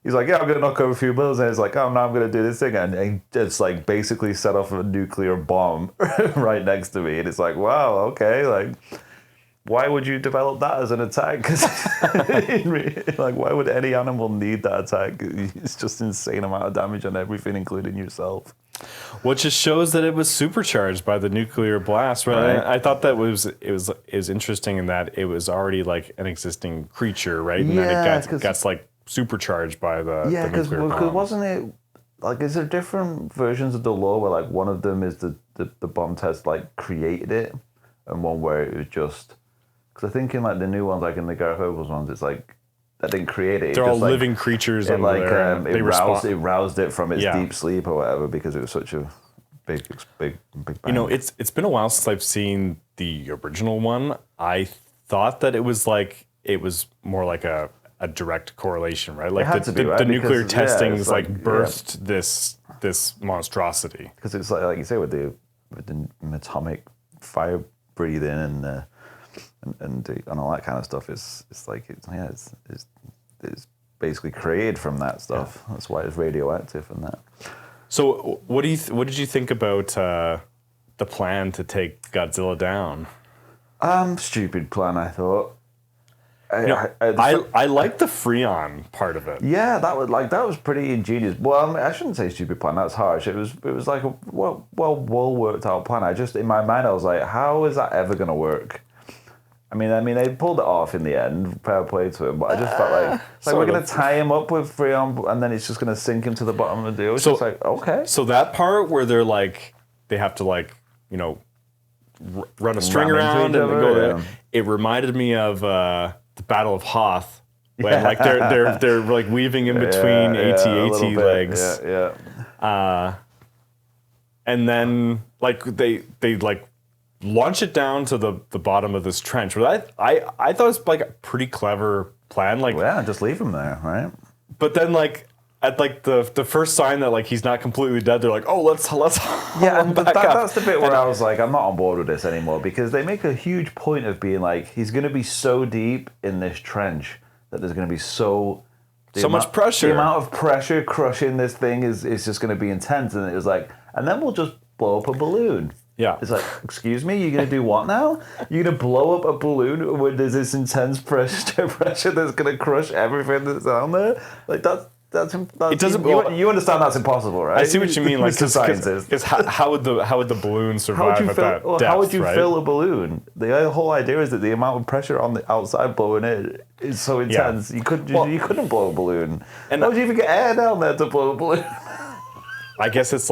he's like, yeah, I'm going to knock over a few buildings. And it's like, oh, no, I'm going to do this thing. And it's like basically set off a nuclear bomb right next to me. And it's like, wow, okay. Like, why would you develop that as an attack? Because like, why would any animal need that attack? It's just insane amount of damage on everything, including yourself. Which just shows that it was supercharged by the nuclear blast. Right? Right. I thought that it was interesting in that it was already like an existing creature, right? And Yeah, then it 'cause- gets like supercharged by the nuclear bomb. wasn't it like, is there different versions of the law where like one of them is the bomb test like created it, and one where it was just, because I think in like the new ones, like in the Gareth Ogles ones, it's like that didn't create it. They're it all just, like, living creatures it over like there. and they respond. it roused it from its Yeah. deep sleep or whatever, because it was such a big bang. You know, it's been a while since I've seen the original one. I thought that it was more like a direct correlation, right? Like had to be, right? the nuclear Because, yeah, testing it's is like like, birthed this monstrosity. because it's like you say with the atomic fire breathing and all that kind of stuff is it's basically created from that stuff. Yeah. That's why it's radioactive and that. So what did you think about the plan to take Godzilla down? Stupid plan, I thought. I like the Freon part of it. Yeah, that was pretty ingenious. Well, I shouldn't say stupid plan. That's harsh. It was like a well worked out plan. I just in my mind I was like, how is that ever going to work? I mean, they pulled it off in the end. Fair play to him, but I just felt like we're going to tie him up with Freon, and then it's just going to sink him to the bottom of the ocean. So it's like, okay. So that part where they're like, they have to run a string around and go there. It reminded me of the Battle of Hoth, when they're like weaving in between AT-AT legs. Yeah. And then they launch it down to the bottom of this trench. But I thought it was like a pretty clever plan. Just leave him there, right? But then at the first sign that he's not completely dead, they're like, oh, let's and that's the bit where I was like, I'm not on board with this anymore, because they make a huge point of being like, he's going to be so deep in this trench that there's going to be so much pressure. The amount of pressure crushing this thing is just going to be intense, and it was like, and then we'll just blow up a balloon. Yeah. It's like, excuse me, you're going to do what now? You're going to blow up a balloon where there's this intense pressure that's going to crush everything that's down there? It doesn't. You understand that's impossible, right? I see what you mean. Mr. Scientist. Because how would the balloon survive at that depth? How would you right? fill a balloon? The whole idea is that the amount of pressure on the outside blowing it is so intense. You couldn't blow a balloon. And how would you even get air down there to blow a balloon? I guess it's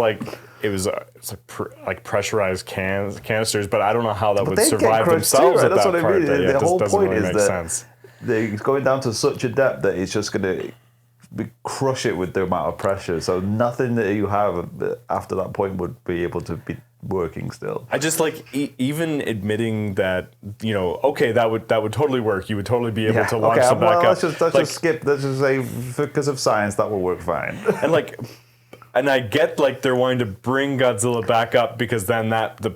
pressurized canisters, but I don't know how that would survive themselves too, right? at That's that what part. I mean. The whole point really is that it's going down to such a depth that it's just going to crush it with the amount of pressure. So nothing that you have after that point would be able to be working still. I just even admitting that, okay, that would totally work. You would totally be able to launch them back up. Let's just skip. Let's just say because of science that will work fine. And I get they're wanting to bring Godzilla back up because then the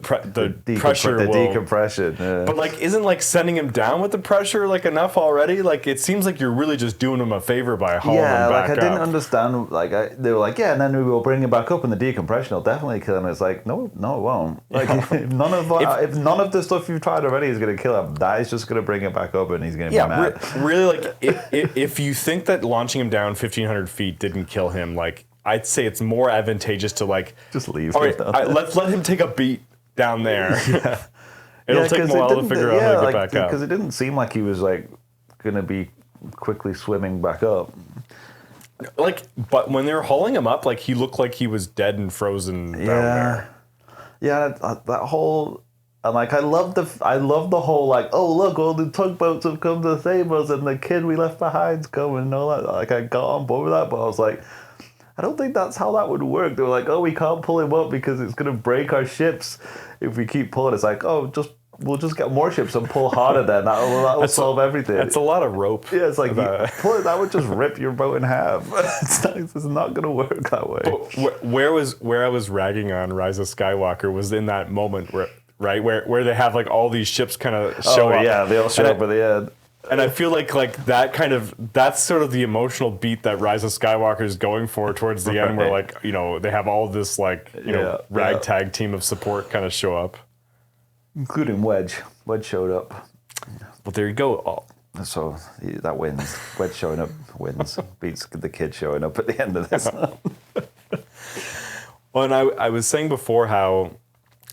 pressure will decompression. Yeah. But isn't sending him down with the pressure enough already? It seems like you're really just doing him a favor by hauling him back up. I didn't understand. They were like, and then we will bring him back up, and the decompression will definitely kill him. It's like, no, it won't. If none of the stuff you've tried already is going to kill him, that is just going to bring him back up, and he's going to be mad. Really, if you think that launching him down 1,500 feet didn't kill him, I'd say it's more advantageous to just leave. All right, let's let him take a beat down there. It'll take him a while to figure out how to get back up. Because it didn't seem like he was going to be quickly swimming back up. But when they were hauling him up, he looked like he was dead and frozen down there. Yeah, that whole. And I love the whole oh look, all the tugboats have come to save us, and the kid we left behind's coming and all that. I got on board with that, but I was like, I don't think that's how that would work. They were like, oh, we can't pull him up because it's going to break our ships if we keep pulling. It's like, oh, we'll just get more ships and pull harder then. That will solve everything. That's a lot of rope. Yeah, it's like, that would just rip your boat in half. It's not going to work that way. But where I was ragging on Rise of Skywalker was in that moment where they have all these ships kind of show up. Yeah, they all show up at the end. And I feel like that's sort of the emotional beat that Rise of Skywalker is going for towards the end, where they have all this ragtag team of support kind of show up, including Wedge. Wedge showed up. Well, there you go. So that wins. Wedge showing up wins, beats the kid showing up at the end of this. Well, and I was saying before how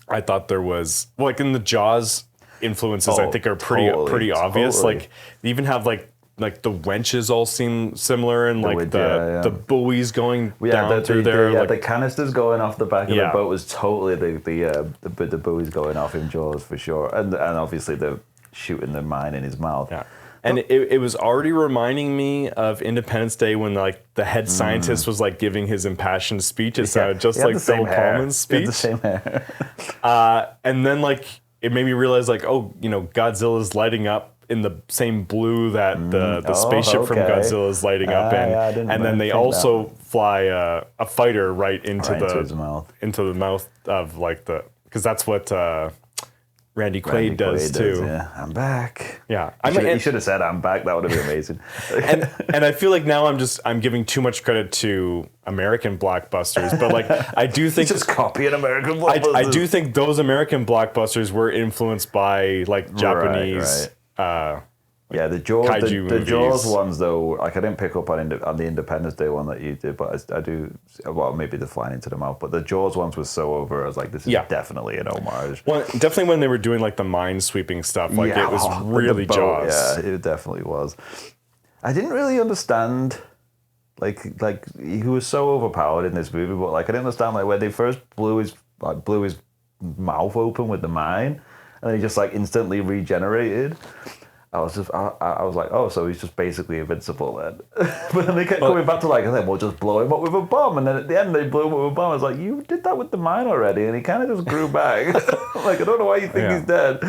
I thought there was in the Jaws influences, I think are pretty obvious. They even have the wenches all seem similar, and the buoys going down through there. Yeah, the canisters going off the back of the boat was totally the buoys going off in Jaws for sure, and obviously the shooting the mine in his mouth. Yeah. And it was already reminding me of Independence Day when the head scientist was giving his impassioned speech. It sounded just like Bill Pullman's speech. He had the same hair. And then it made me realize Godzilla's lighting up in the same blue that the spaceship from Godzilla is lighting up in. And then they also fly a fighter right into the his mouth. Into the mouth of because that's what Randy Quaid does too. Yeah, I'm back. Yeah, You should have said I'm back. That would have been amazing. and I feel like now I'm giving too much credit to American blockbusters, but like I do think just copying American blockbusters. I do think those American blockbusters were influenced by like Japanese. Right. Yeah, the Jaws, kaiju the Jaws movies. ones though. Like I didn't pick up on the Independence Day one that you did, but I do. Well, maybe the flying into the mouth, but the Jaws ones was so over. I was like, this is definitely an homage. Well, definitely when they were doing like the mind sweeping stuff, like it was really Jaws. Yeah, it definitely was. I didn't really understand. Like he was so overpowered in this movie, but like I didn't understand like when they first blew his mouth open with the mine, and then he just like instantly regenerated. I was like, oh, so he's just basically invincible then. But then they kept coming back to like, and then we'll just blow him up with a bomb. And then at the end, they blew him up with a bomb. I was like, you did that with the mine already. And he kind of just grew back. Like, I don't know why you think he's dead.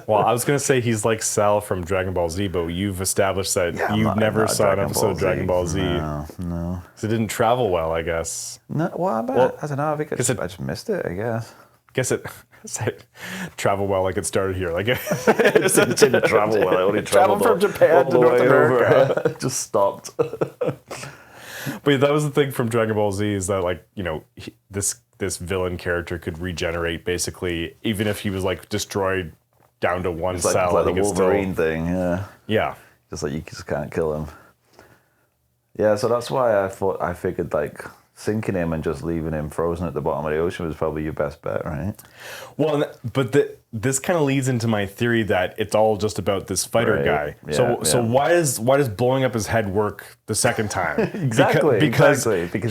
Well, I was going to say he's like Cell from Dragon Ball Z, but you've established that you never saw an episode of Dragon Ball Z. No. So it didn't travel well, I guess. No, I don't know. I think I just missed it, I guess. Guess it travel well like it started here. Like it didn't travel well. I only traveled from Japan to North America. Just stopped. But that was the thing from Dragon Ball Z is that like, you know, this villain character could regenerate basically even if he was like destroyed down to one cell. Like the Wolverine thing, yeah. Yeah. Just like you just can't kill him. Yeah, so that's why I figured like sinking him and just leaving him frozen at the bottom of the ocean was probably your best bet, right? Well, but this kind of leads into my theory that it's all just about this fighter guy. Yeah, so why does blowing up his head work the second time? Exactly, because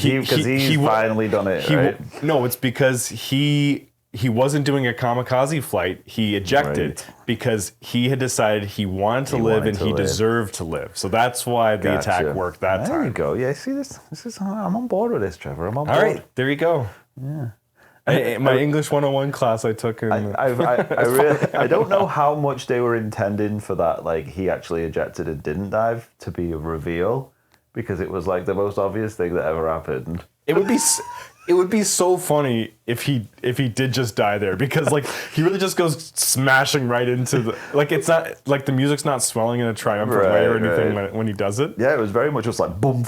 he's finally done it. Right? No, it's because he wasn't doing a kamikaze flight. He ejected because he had decided he wanted to live and he deserved to live. So that's why the attack worked that time. There you go. Yeah, see this is I'm on board with this, Trevor. I'm on board. All right, there you go. Yeah. My English 101 class I took. I don't know how much they were intending for that. Like he actually ejected and didn't dive to be a reveal because it was like the most obvious thing that ever happened. It would be so funny if he did just die there because like he really just goes smashing right into the like it's not like the music's not swelling in a triumphant way or anything when he does it. Yeah, it was very much just like boom.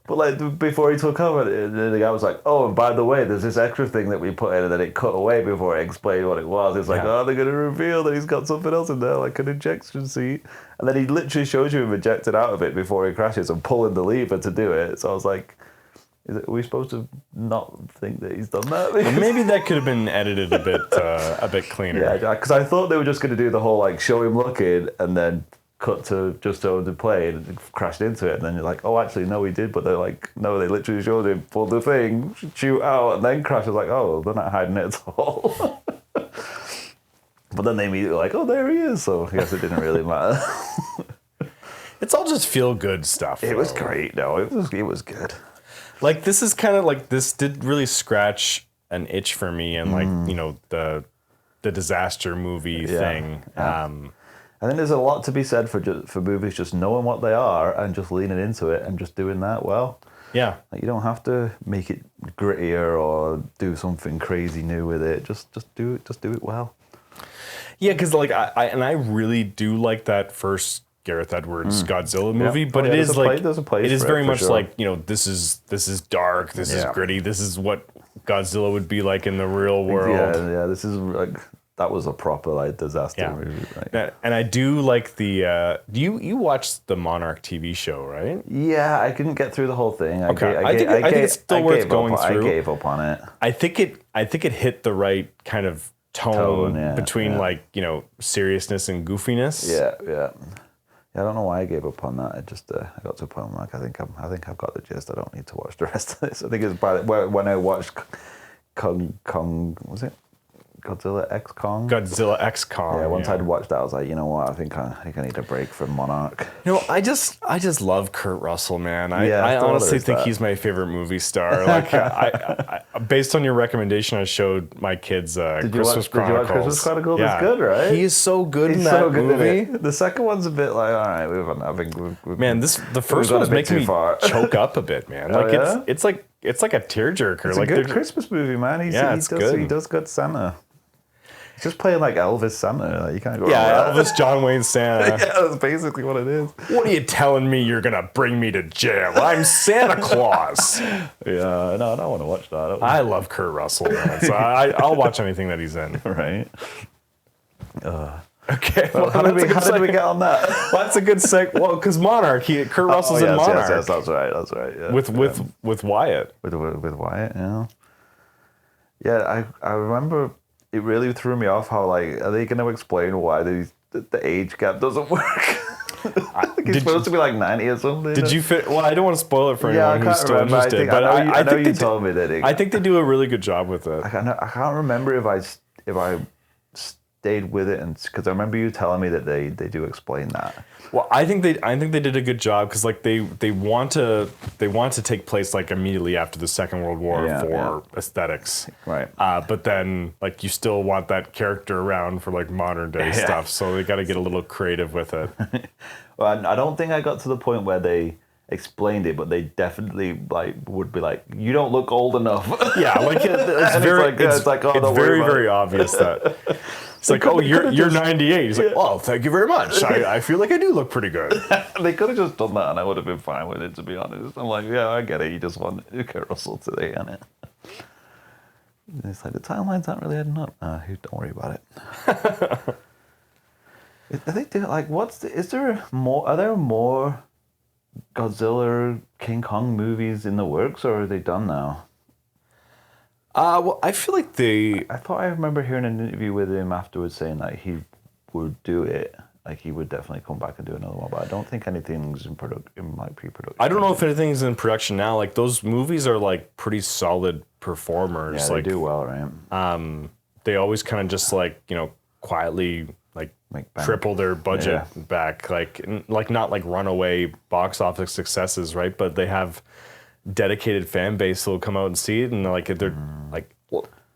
But like before he took over, the guy was like, "Oh, and by the way, there's this extra thing that we put in," and then it cut away before it explained what it was. It's like, oh, they're gonna reveal that he's got something else in there, like an injection seat, and then he literally shows you him ejected out of it before he crashes and pulling the lever to do it. So I was like, are we supposed to not think that he's done that? Well, maybe that could have been edited a bit cleaner. Yeah, because I thought they were just going to do the whole like show him looking and then cut to just show the plane and crashed into it, and then you're like, oh, actually no, he did, but they're like, no, they literally showed him pull the thing, shoot out, and then crash. I was like, oh, they're not hiding it at all. But then they immediately like, oh, there he is. So I guess it didn't really matter. It's all just feel good stuff. It was great. No, it was good. Like this is kind of like this did really scratch an itch for me, and like you know the disaster movie thing. Yeah. I think there's a lot to be said for movies just knowing what they are and just leaning into it and just doing that well. Yeah, like you don't have to make it grittier or do something crazy new with it. Just do it well. Yeah, because like I really do like that first Gareth Edwards Godzilla movie, but it is like it is very much like, you know, this is dark, this is gritty, this is what Godzilla would be like in the real world. Yeah, this is like that was a proper like disaster movie. Right? And I do like the you watched the Monarch TV show, right? Yeah, I couldn't get through the whole thing. I think it's still worth going through. I gave up on it. I think it hit the right kind of tone between like, you know, seriousness and goofiness. Yeah, I don't know why I gave up on that. I just I got to a point where like, I think I've got the gist. I don't need to watch the rest of this. I think it's when I watched Kong, was it Godzilla X Kong? Godzilla X Kong. Yeah, once I'd watched that, I was like, you know what? I think I need a break from Monarch. You know, I just love Kurt Russell, man. I honestly think he's my favorite movie star. Like, I based on your recommendation, I showed my kids Christmas Chronicles. Did you watch Christmas Chronicles? Yeah. It's good, right? He is so good in that movie. The second one's a bit like, all right, I think we've man, the first one's making me choke up a bit, man. Like it's like a tearjerker. It's like a good Christmas movie, man. He does good Santa. Just playing like Elvis Santa. Like, you can't go wrong Yeah, with Elvis John Wayne Santa. that. Yeah, that's basically what it is. What are you telling me you're going to bring me to jail? I'm Santa Claus. Yeah, no, I don't want to watch that. I love Kurt Russell, man. So I'll watch anything that he's in. Right. Okay. Well, how did we get on that? Well, that's a good seg. Well, because Monarch, Kurt Russell's in Monarch. Yes, that's right. Yeah. With Wyatt. With Wyatt, yeah. Yeah, I remember it really threw me off how, like, are they going to explain why the age gap doesn't work? He's supposed to be like 90 or something. Did you fit? Well, I don't want to spoil it for anyone who's still interested. I know you told me that. I think they do a really good job with it. I can't remember if I stayed with it, and because I remember you telling me that they do explain that. Well, I think they did a good job because like they want to take place like immediately after the Second World War for aesthetics, right? But then like you still want that character around for like modern day stuff, so they got to get a little creative with it. Well, I don't think I got to the point where they explained it, but they definitely like would be like, you don't look old enough. Yeah, like it's very obvious that. It's like, oh, you're 98. He's like, oh, thank you very much. I feel like I do look pretty good. They could have just done that, and I would have been fine with it, to be honest. I'm like, yeah, I get it. You just want Kurt Russell today, innit? It's like the timelines aren't really adding up. Don't worry about it. I think like, are there more Godzilla, King Kong movies in the works, or are they done now? Well, I feel like I thought I remember hearing an interview with him afterwards saying that he would do it. Like, he would definitely come back and do another one, but I don't think anything's in pre-production. I don't know if anything's in production now. Like, those movies are like pretty solid performers. Yeah, like, they do well, right? They always kind of just like, quietly like triple their budget back. Like not like runaway box office successes, right? But they have dedicated fan base who'll come out and see it, and like they're like,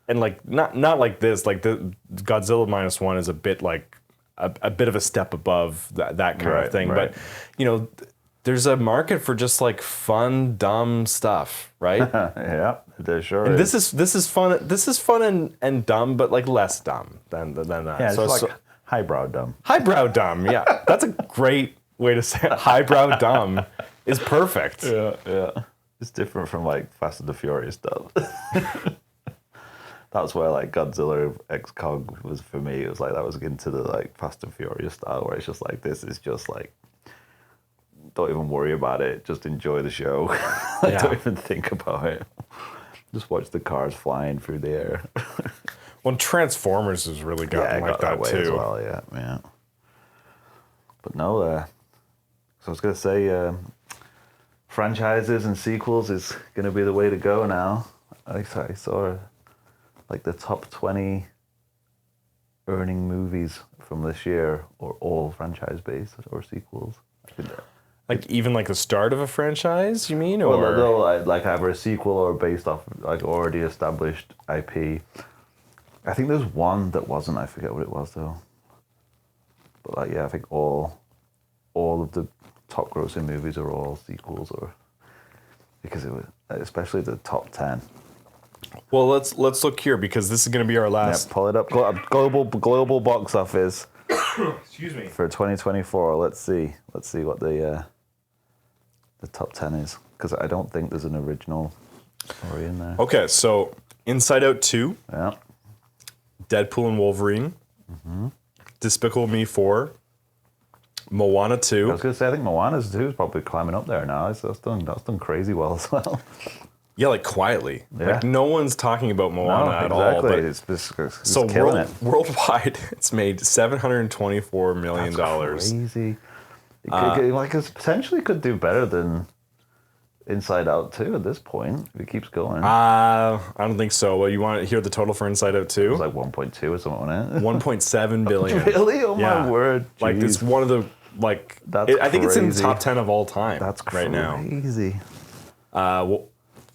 and like not like this. Like the Godzilla Minus One is a bit like a bit of a step above that kind of thing. Right. But there's a market for just like fun, dumb stuff, right? Yeah, there sure and is. This is fun. This is fun and dumb, but like less dumb than that. Yeah, it's like highbrow dumb. Highbrow dumb. Yeah, that's a great way to say it. Highbrow dumb is perfect. Yeah. It's different from like Fast and the Furious stuff. That's where like Godzilla X Kong was for me. It was like that was into the like Fast and Furious style, where it's just like, this is just like, don't even worry about it. Just enjoy the show. Don't even think about it. Just watch the cars flying through the air. Well, Transformers has really gotten like that way too. As well, yeah. But no, so I was gonna say, franchises and sequels is gonna be the way to go now. I saw like the top 20 earning movies from this year are all franchise based or sequels. Like even like the start of a franchise, you mean? Or Well, like either a sequel or based off like already established IP. I think there's one that wasn't. I forget what it was though. But like, yeah, I think all of the top grossing movies are all sequels, or because it was especially the top 10. Well, let's look here, because this is going to be our last. Yeah, pull it up. Global box office. Excuse me. For 2024. Let's see what the top 10 is, because I don't think there's an original story in there. Okay, so Inside Out 2. Yeah. Deadpool and Wolverine. Despicable Me 4. Moana 2. I was going to say, I think Moana 2 is probably climbing up there now. That's done crazy well as well. Yeah, like quietly. Yeah. Like no one's talking about Moana at all. But It's so killing it. Worldwide, it's made $724 million. That's crazy. It potentially could do better than Inside Out 2 at this point, if it keeps going. I don't think so. Well, you want to hear the total for Inside Out 2? It was like 1.2 or something, wasn't it? 1.7 billion. Really? Oh my word. Jeez. Like it's one of the I think it's in the top 10 of all time. That's crazy. Right now. Crazy.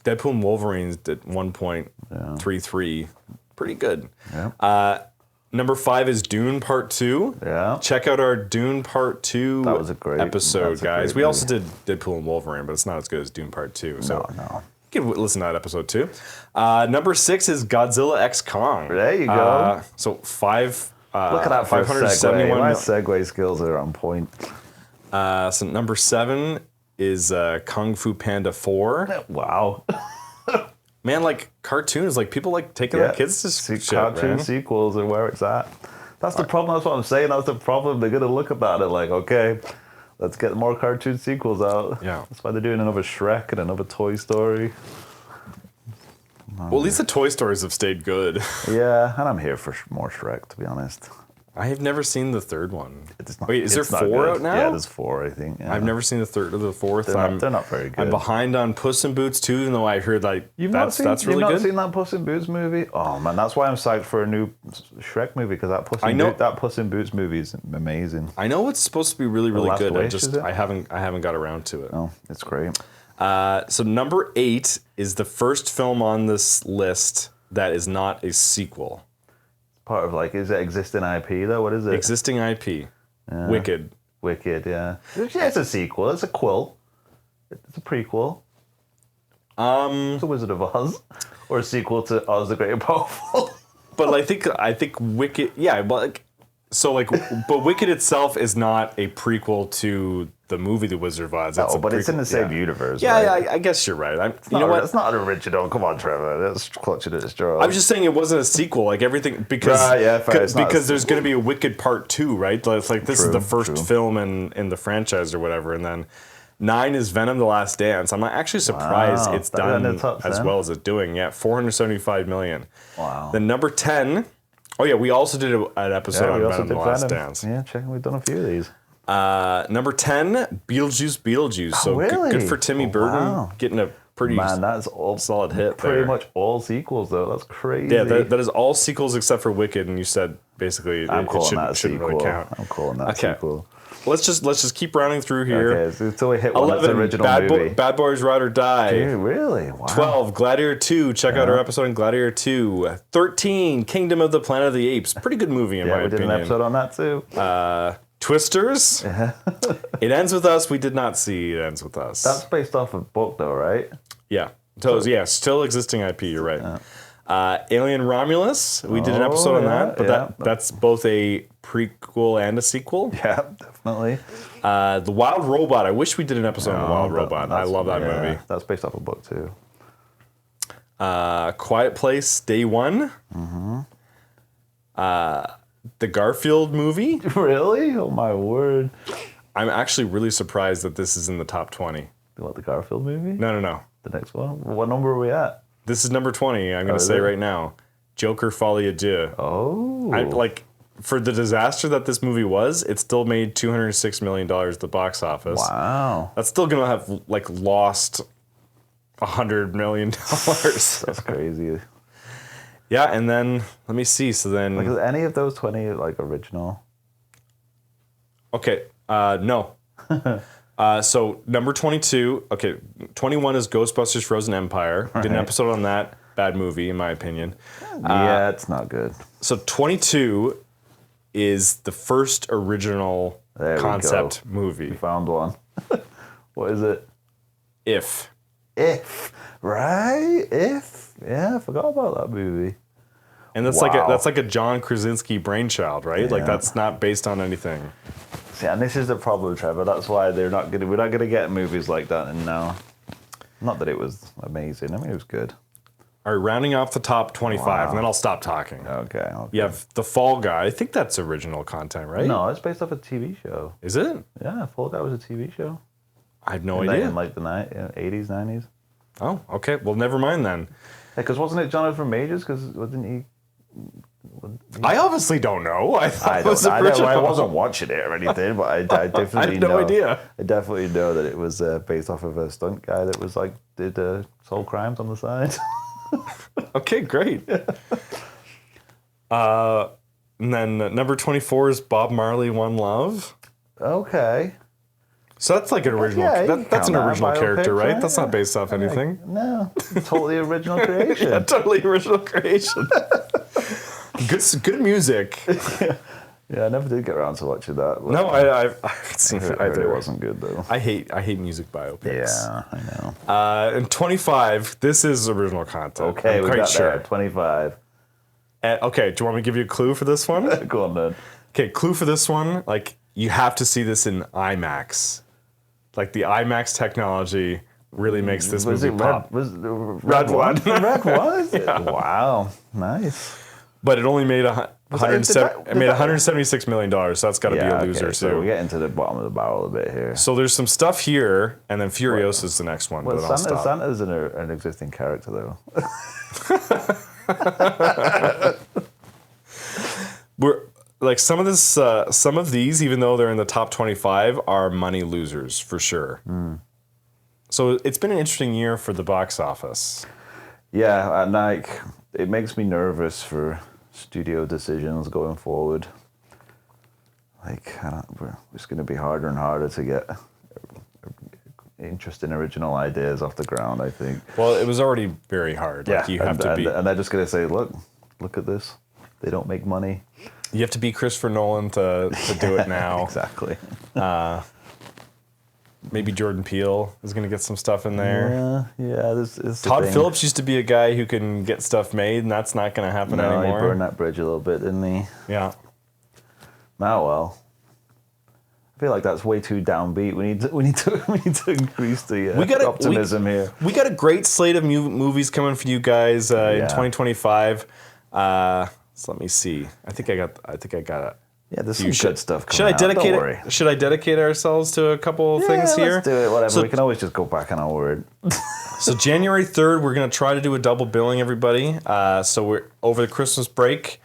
Deadpool and Wolverine's at 1.33. Pretty good. Yeah. Number 5 is Dune Part 2. Yeah. Check out our Dune Part 2 that was a great episode, guys. We movie. also did Deadpool and Wolverine, but it's not as good as Dune Part 2. So No. listen to that episode too. Number 6 is Godzilla X Kong. There you go. So 5. Look at that for a segue. 571 My segue skills are on point. So number 7 is Kung Fu Panda 4. Wow. Man, like cartoons, like people like taking their kids to shit, cartoon man. sequels are where it's at. That's the problem. That's what I'm saying. That's the problem. They're gonna look about it like, okay, let's get more cartoon sequels out. Yeah. That's why they're doing another Shrek and another Toy Story. Well, at least the Toy Stories have stayed good. Yeah, and I'm here for more Shrek, to be honest. I have never seen the third one. Not, Wait, is there 4 good. out now? Yeah, there's 4, I think. Yeah. I've never seen the third or the fourth. They're not very good. I'm behind on Puss in Boots too, even though I heard like that's really you've good. not seen that Puss in Boots movie? Oh man, that's why I'm psyched for a new Shrek movie, because that Puss in Boots movie is amazing. I know it's supposed to be really, really Last good. Wish, is it? I haven't got around to it. Oh, it's great. So number 8 is the first film on this list that is not a sequel. Part of is it existing IP though? What is it? Existing IP. Wicked. Wicked, yeah. Yeah, it's a sequel. It's a quill. It's a prequel. It's a Wizard of Oz, or a sequel to Oz the Great and Powerful. But I think Wicked. Yeah, but but Wicked itself is not a prequel to the movie The Wizard of Oz. Oh, but it's in the same universe. Yeah, right? I guess you're right. You know what? It's not an original. Come on, Trevor. That's clutching at its jaw. I'm just saying it wasn't a sequel. Like everything, because because there's going to be a Wicked Part 2, right? It's like this is the first film in the franchise or whatever, and then 9 is Venom: The Last Dance. I'm actually surprised it's done as well as it's doing. Yeah, $475 million. Wow. Then number 10. Oh yeah, we also did an episode on Venom: The Last Dance. Yeah, we've done a few of these. Number 10, Beetlejuice. So really? good for Timmy Burton getting a pretty that's all solid hit. Pretty much all sequels though. That's crazy. Yeah, that is all sequels except for Wicked, and you said basically it shouldn't really count. I'm calling that a sequel. Let's just keep rounding through here. Okay, so until we hit one that's original movie. Bad Boys Ride or Die. Dude, really? Wow. 12, Gladiator 2. Check out our episode on Gladiator 2. 13, Kingdom of the Planet of the Apes. Pretty good movie in my opinion. Yeah, we did an episode on that too. Twisters. It Ends With Us. We did not see It Ends With Us. That's based off a book though, right? Yeah. Still existing IP, you're right. Alien Romulus. We did an episode on that, but that's both a prequel and a sequel. Yeah, definitely. The Wild Robot. I wish we did an episode on The Wild Robot. I love that movie. That's based off a book too. Quiet Place, Day One. Mm-hmm. The Garfield movie. Really? Oh my word. I'm actually really surprised that this is in the top 20. What, the Garfield movie? No. The next one? What number are we at? This is number 20, I'm going to say right now. Joker Folie à Deux. Oh. For the disaster that this movie was, it still made $206 million at the box office. Wow. That's still going to have, lost $100 million. That's crazy. Yeah, and then, let me see, so then... Is any of those 20, original? Okay, no. So number 22, 21 is Ghostbusters Frozen Empire. Did an episode on that. Bad movie, in my opinion. Yeah, it's not good. So 22 is the first original concept movie. We found one. What is it? If. Right? If. Yeah, I forgot about that movie. And that's like a John Krasinski brainchild, right? Yeah. That's not based on anything. Yeah, and this is the problem, Trevor. That's why we're not gonna get movies like that. And now, not that it was amazing. I mean, it was good. All right, rounding off the top 25, and then I'll stop talking. Okay. You have The Fall Guy. I think that's original content, right? No, it's based off a TV show. Is it? Yeah, Fall Guy was a TV show. I have no idea. In the 80s, 90s. Oh, okay. Well, never mind then. Because wasn't it Jonathan Majors? Because wasn't he? I obviously don't know. I wasn't watching it or anything, but I definitely I had no idea. I definitely know that it was based off of a stunt guy that was did solve crimes on the side. Okay, great. And then number 24 is Bob Marley, One Love. Okay. So that's like an original. That's an original character, right? That's not based off anything. No, totally original creation. Yeah, totally original creation. Good music. Yeah, I never did get around to watching that. But No, I've seen I it. heard it wasn't good though. I hate music biopics. Yeah, I know. And 25. This is original content. Okay, I'm we quite got sure. there. 25. Okay, do you want me to give you a clue for this one? Go on then. Okay, clue for this one. Like, you have to see this in IMAX. Like, the IMAX technology really makes this Was movie it pop. Red One? Red one? Is it? Wow, nice. But it only made did that- $176 million, so that's got to be a loser, okay, too. so we're getting to the bottom of the barrel a bit here. So there's some stuff here, and then Furiosa is the next one. Well, but I'll stop. Santa's an existing character, though. We're like some of these, even though they're in the top 25, are money losers for sure. So it's been an interesting year for the box office. Yeah, and like it makes me nervous for studio decisions going forward. Like, it's going to be harder and harder to get interesting original ideas off the ground, I think. Well, it was already very hard. Like, you have to be, and they're just going to say, look at this. They don't make money. you have to be Christopher Nolan to do it now. Exactly. Maybe Jordan Peele is going to get some stuff in there. Yeah. This Todd Phillips used to be a guy who can get stuff made, and that's not going to happen No, anymore. he burned that bridge a little bit, didn't he? Yeah. Oh well. I feel like that's way too downbeat. We need to increase the optimism here. We got a great slate of movies coming for you guys in 2025. So let me see. I think I got. Yeah, there's some good stuff coming Should I out. Don't dedicate worry. Should I dedicate ourselves to a couple things here? Let's do it. Whatever. So- We can always just go back on our word. So January 3rd, we're going to try to do a double billing, everybody. So we're over the Christmas break.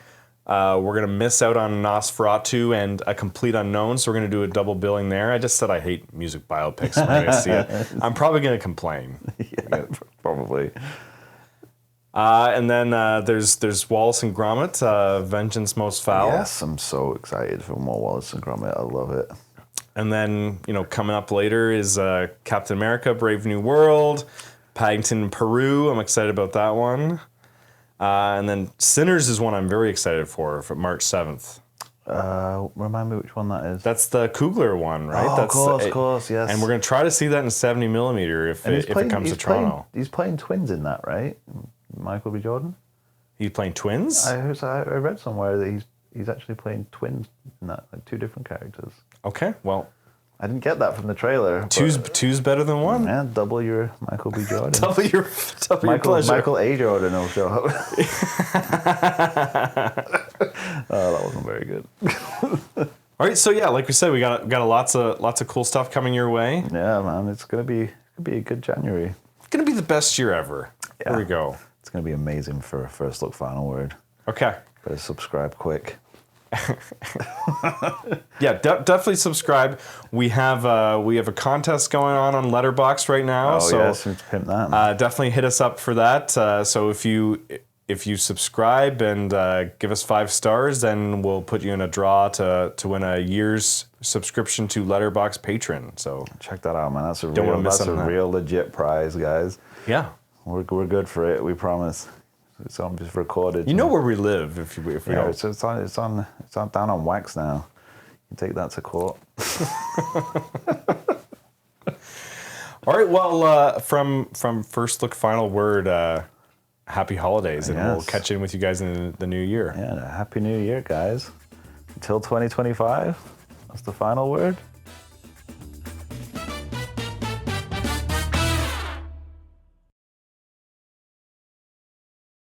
We're going to miss out on Nosferatu and A Complete Unknown, so we're going to do a double billing there. I just said I hate music biopics when I see it. I'm probably going to complain. Yeah, probably. And then there's Wallace and Gromit, Vengeance Most Foul. Yes, I'm so excited for more Wallace and Gromit. I love it. And then, coming up later is Captain America, Brave New World, Paddington, Peru. I'm excited about that one. And then Sinners is one I'm very excited for March 7th. Remind me which one that is. That's the Coogler one, right? Oh, That's of course, yes. And we're going to try to see that in 70 millimeter if it comes to Toronto. He's playing twins in that, right? Michael B. Jordan? He's playing twins? I read somewhere that he's actually playing twins in that, like two different characters. Okay, well. I didn't get that from the trailer. Two's better than one. Yeah, double your Michael B. Jordan. double your pleasure. Michael A. Jordan will show up. Oh, that wasn't very good. All right, so yeah, like we said, we got lots of cool stuff coming your way. Yeah, man, it's gonna be a good January. It's gonna be the best year ever. Yeah. Here we go. It's gonna be amazing for First Look Final Word. Okay. Better subscribe quick. Yeah, definitely subscribe. We have a contest going on Letterboxd right now. Oh so yes, let's pimp that. definitely hit us up for that. So if you subscribe and give us 5 stars, then we'll put you in a draw to win a year's subscription to Letterboxd Patron. So Check that out, man. That's a Don't wanna miss that's a out on that. real legit prize, guys. yeah, We're good for it. We promise. It's on just recorded. you know where we live if we Yeah, don't. it's on down on wax now. You can take that to court. All right. Well, from First Look Final Word, happy holidays, and we'll Yes. catch in with you guys in the new year. Yeah, happy New Year, guys. Until 2025. That's the final word.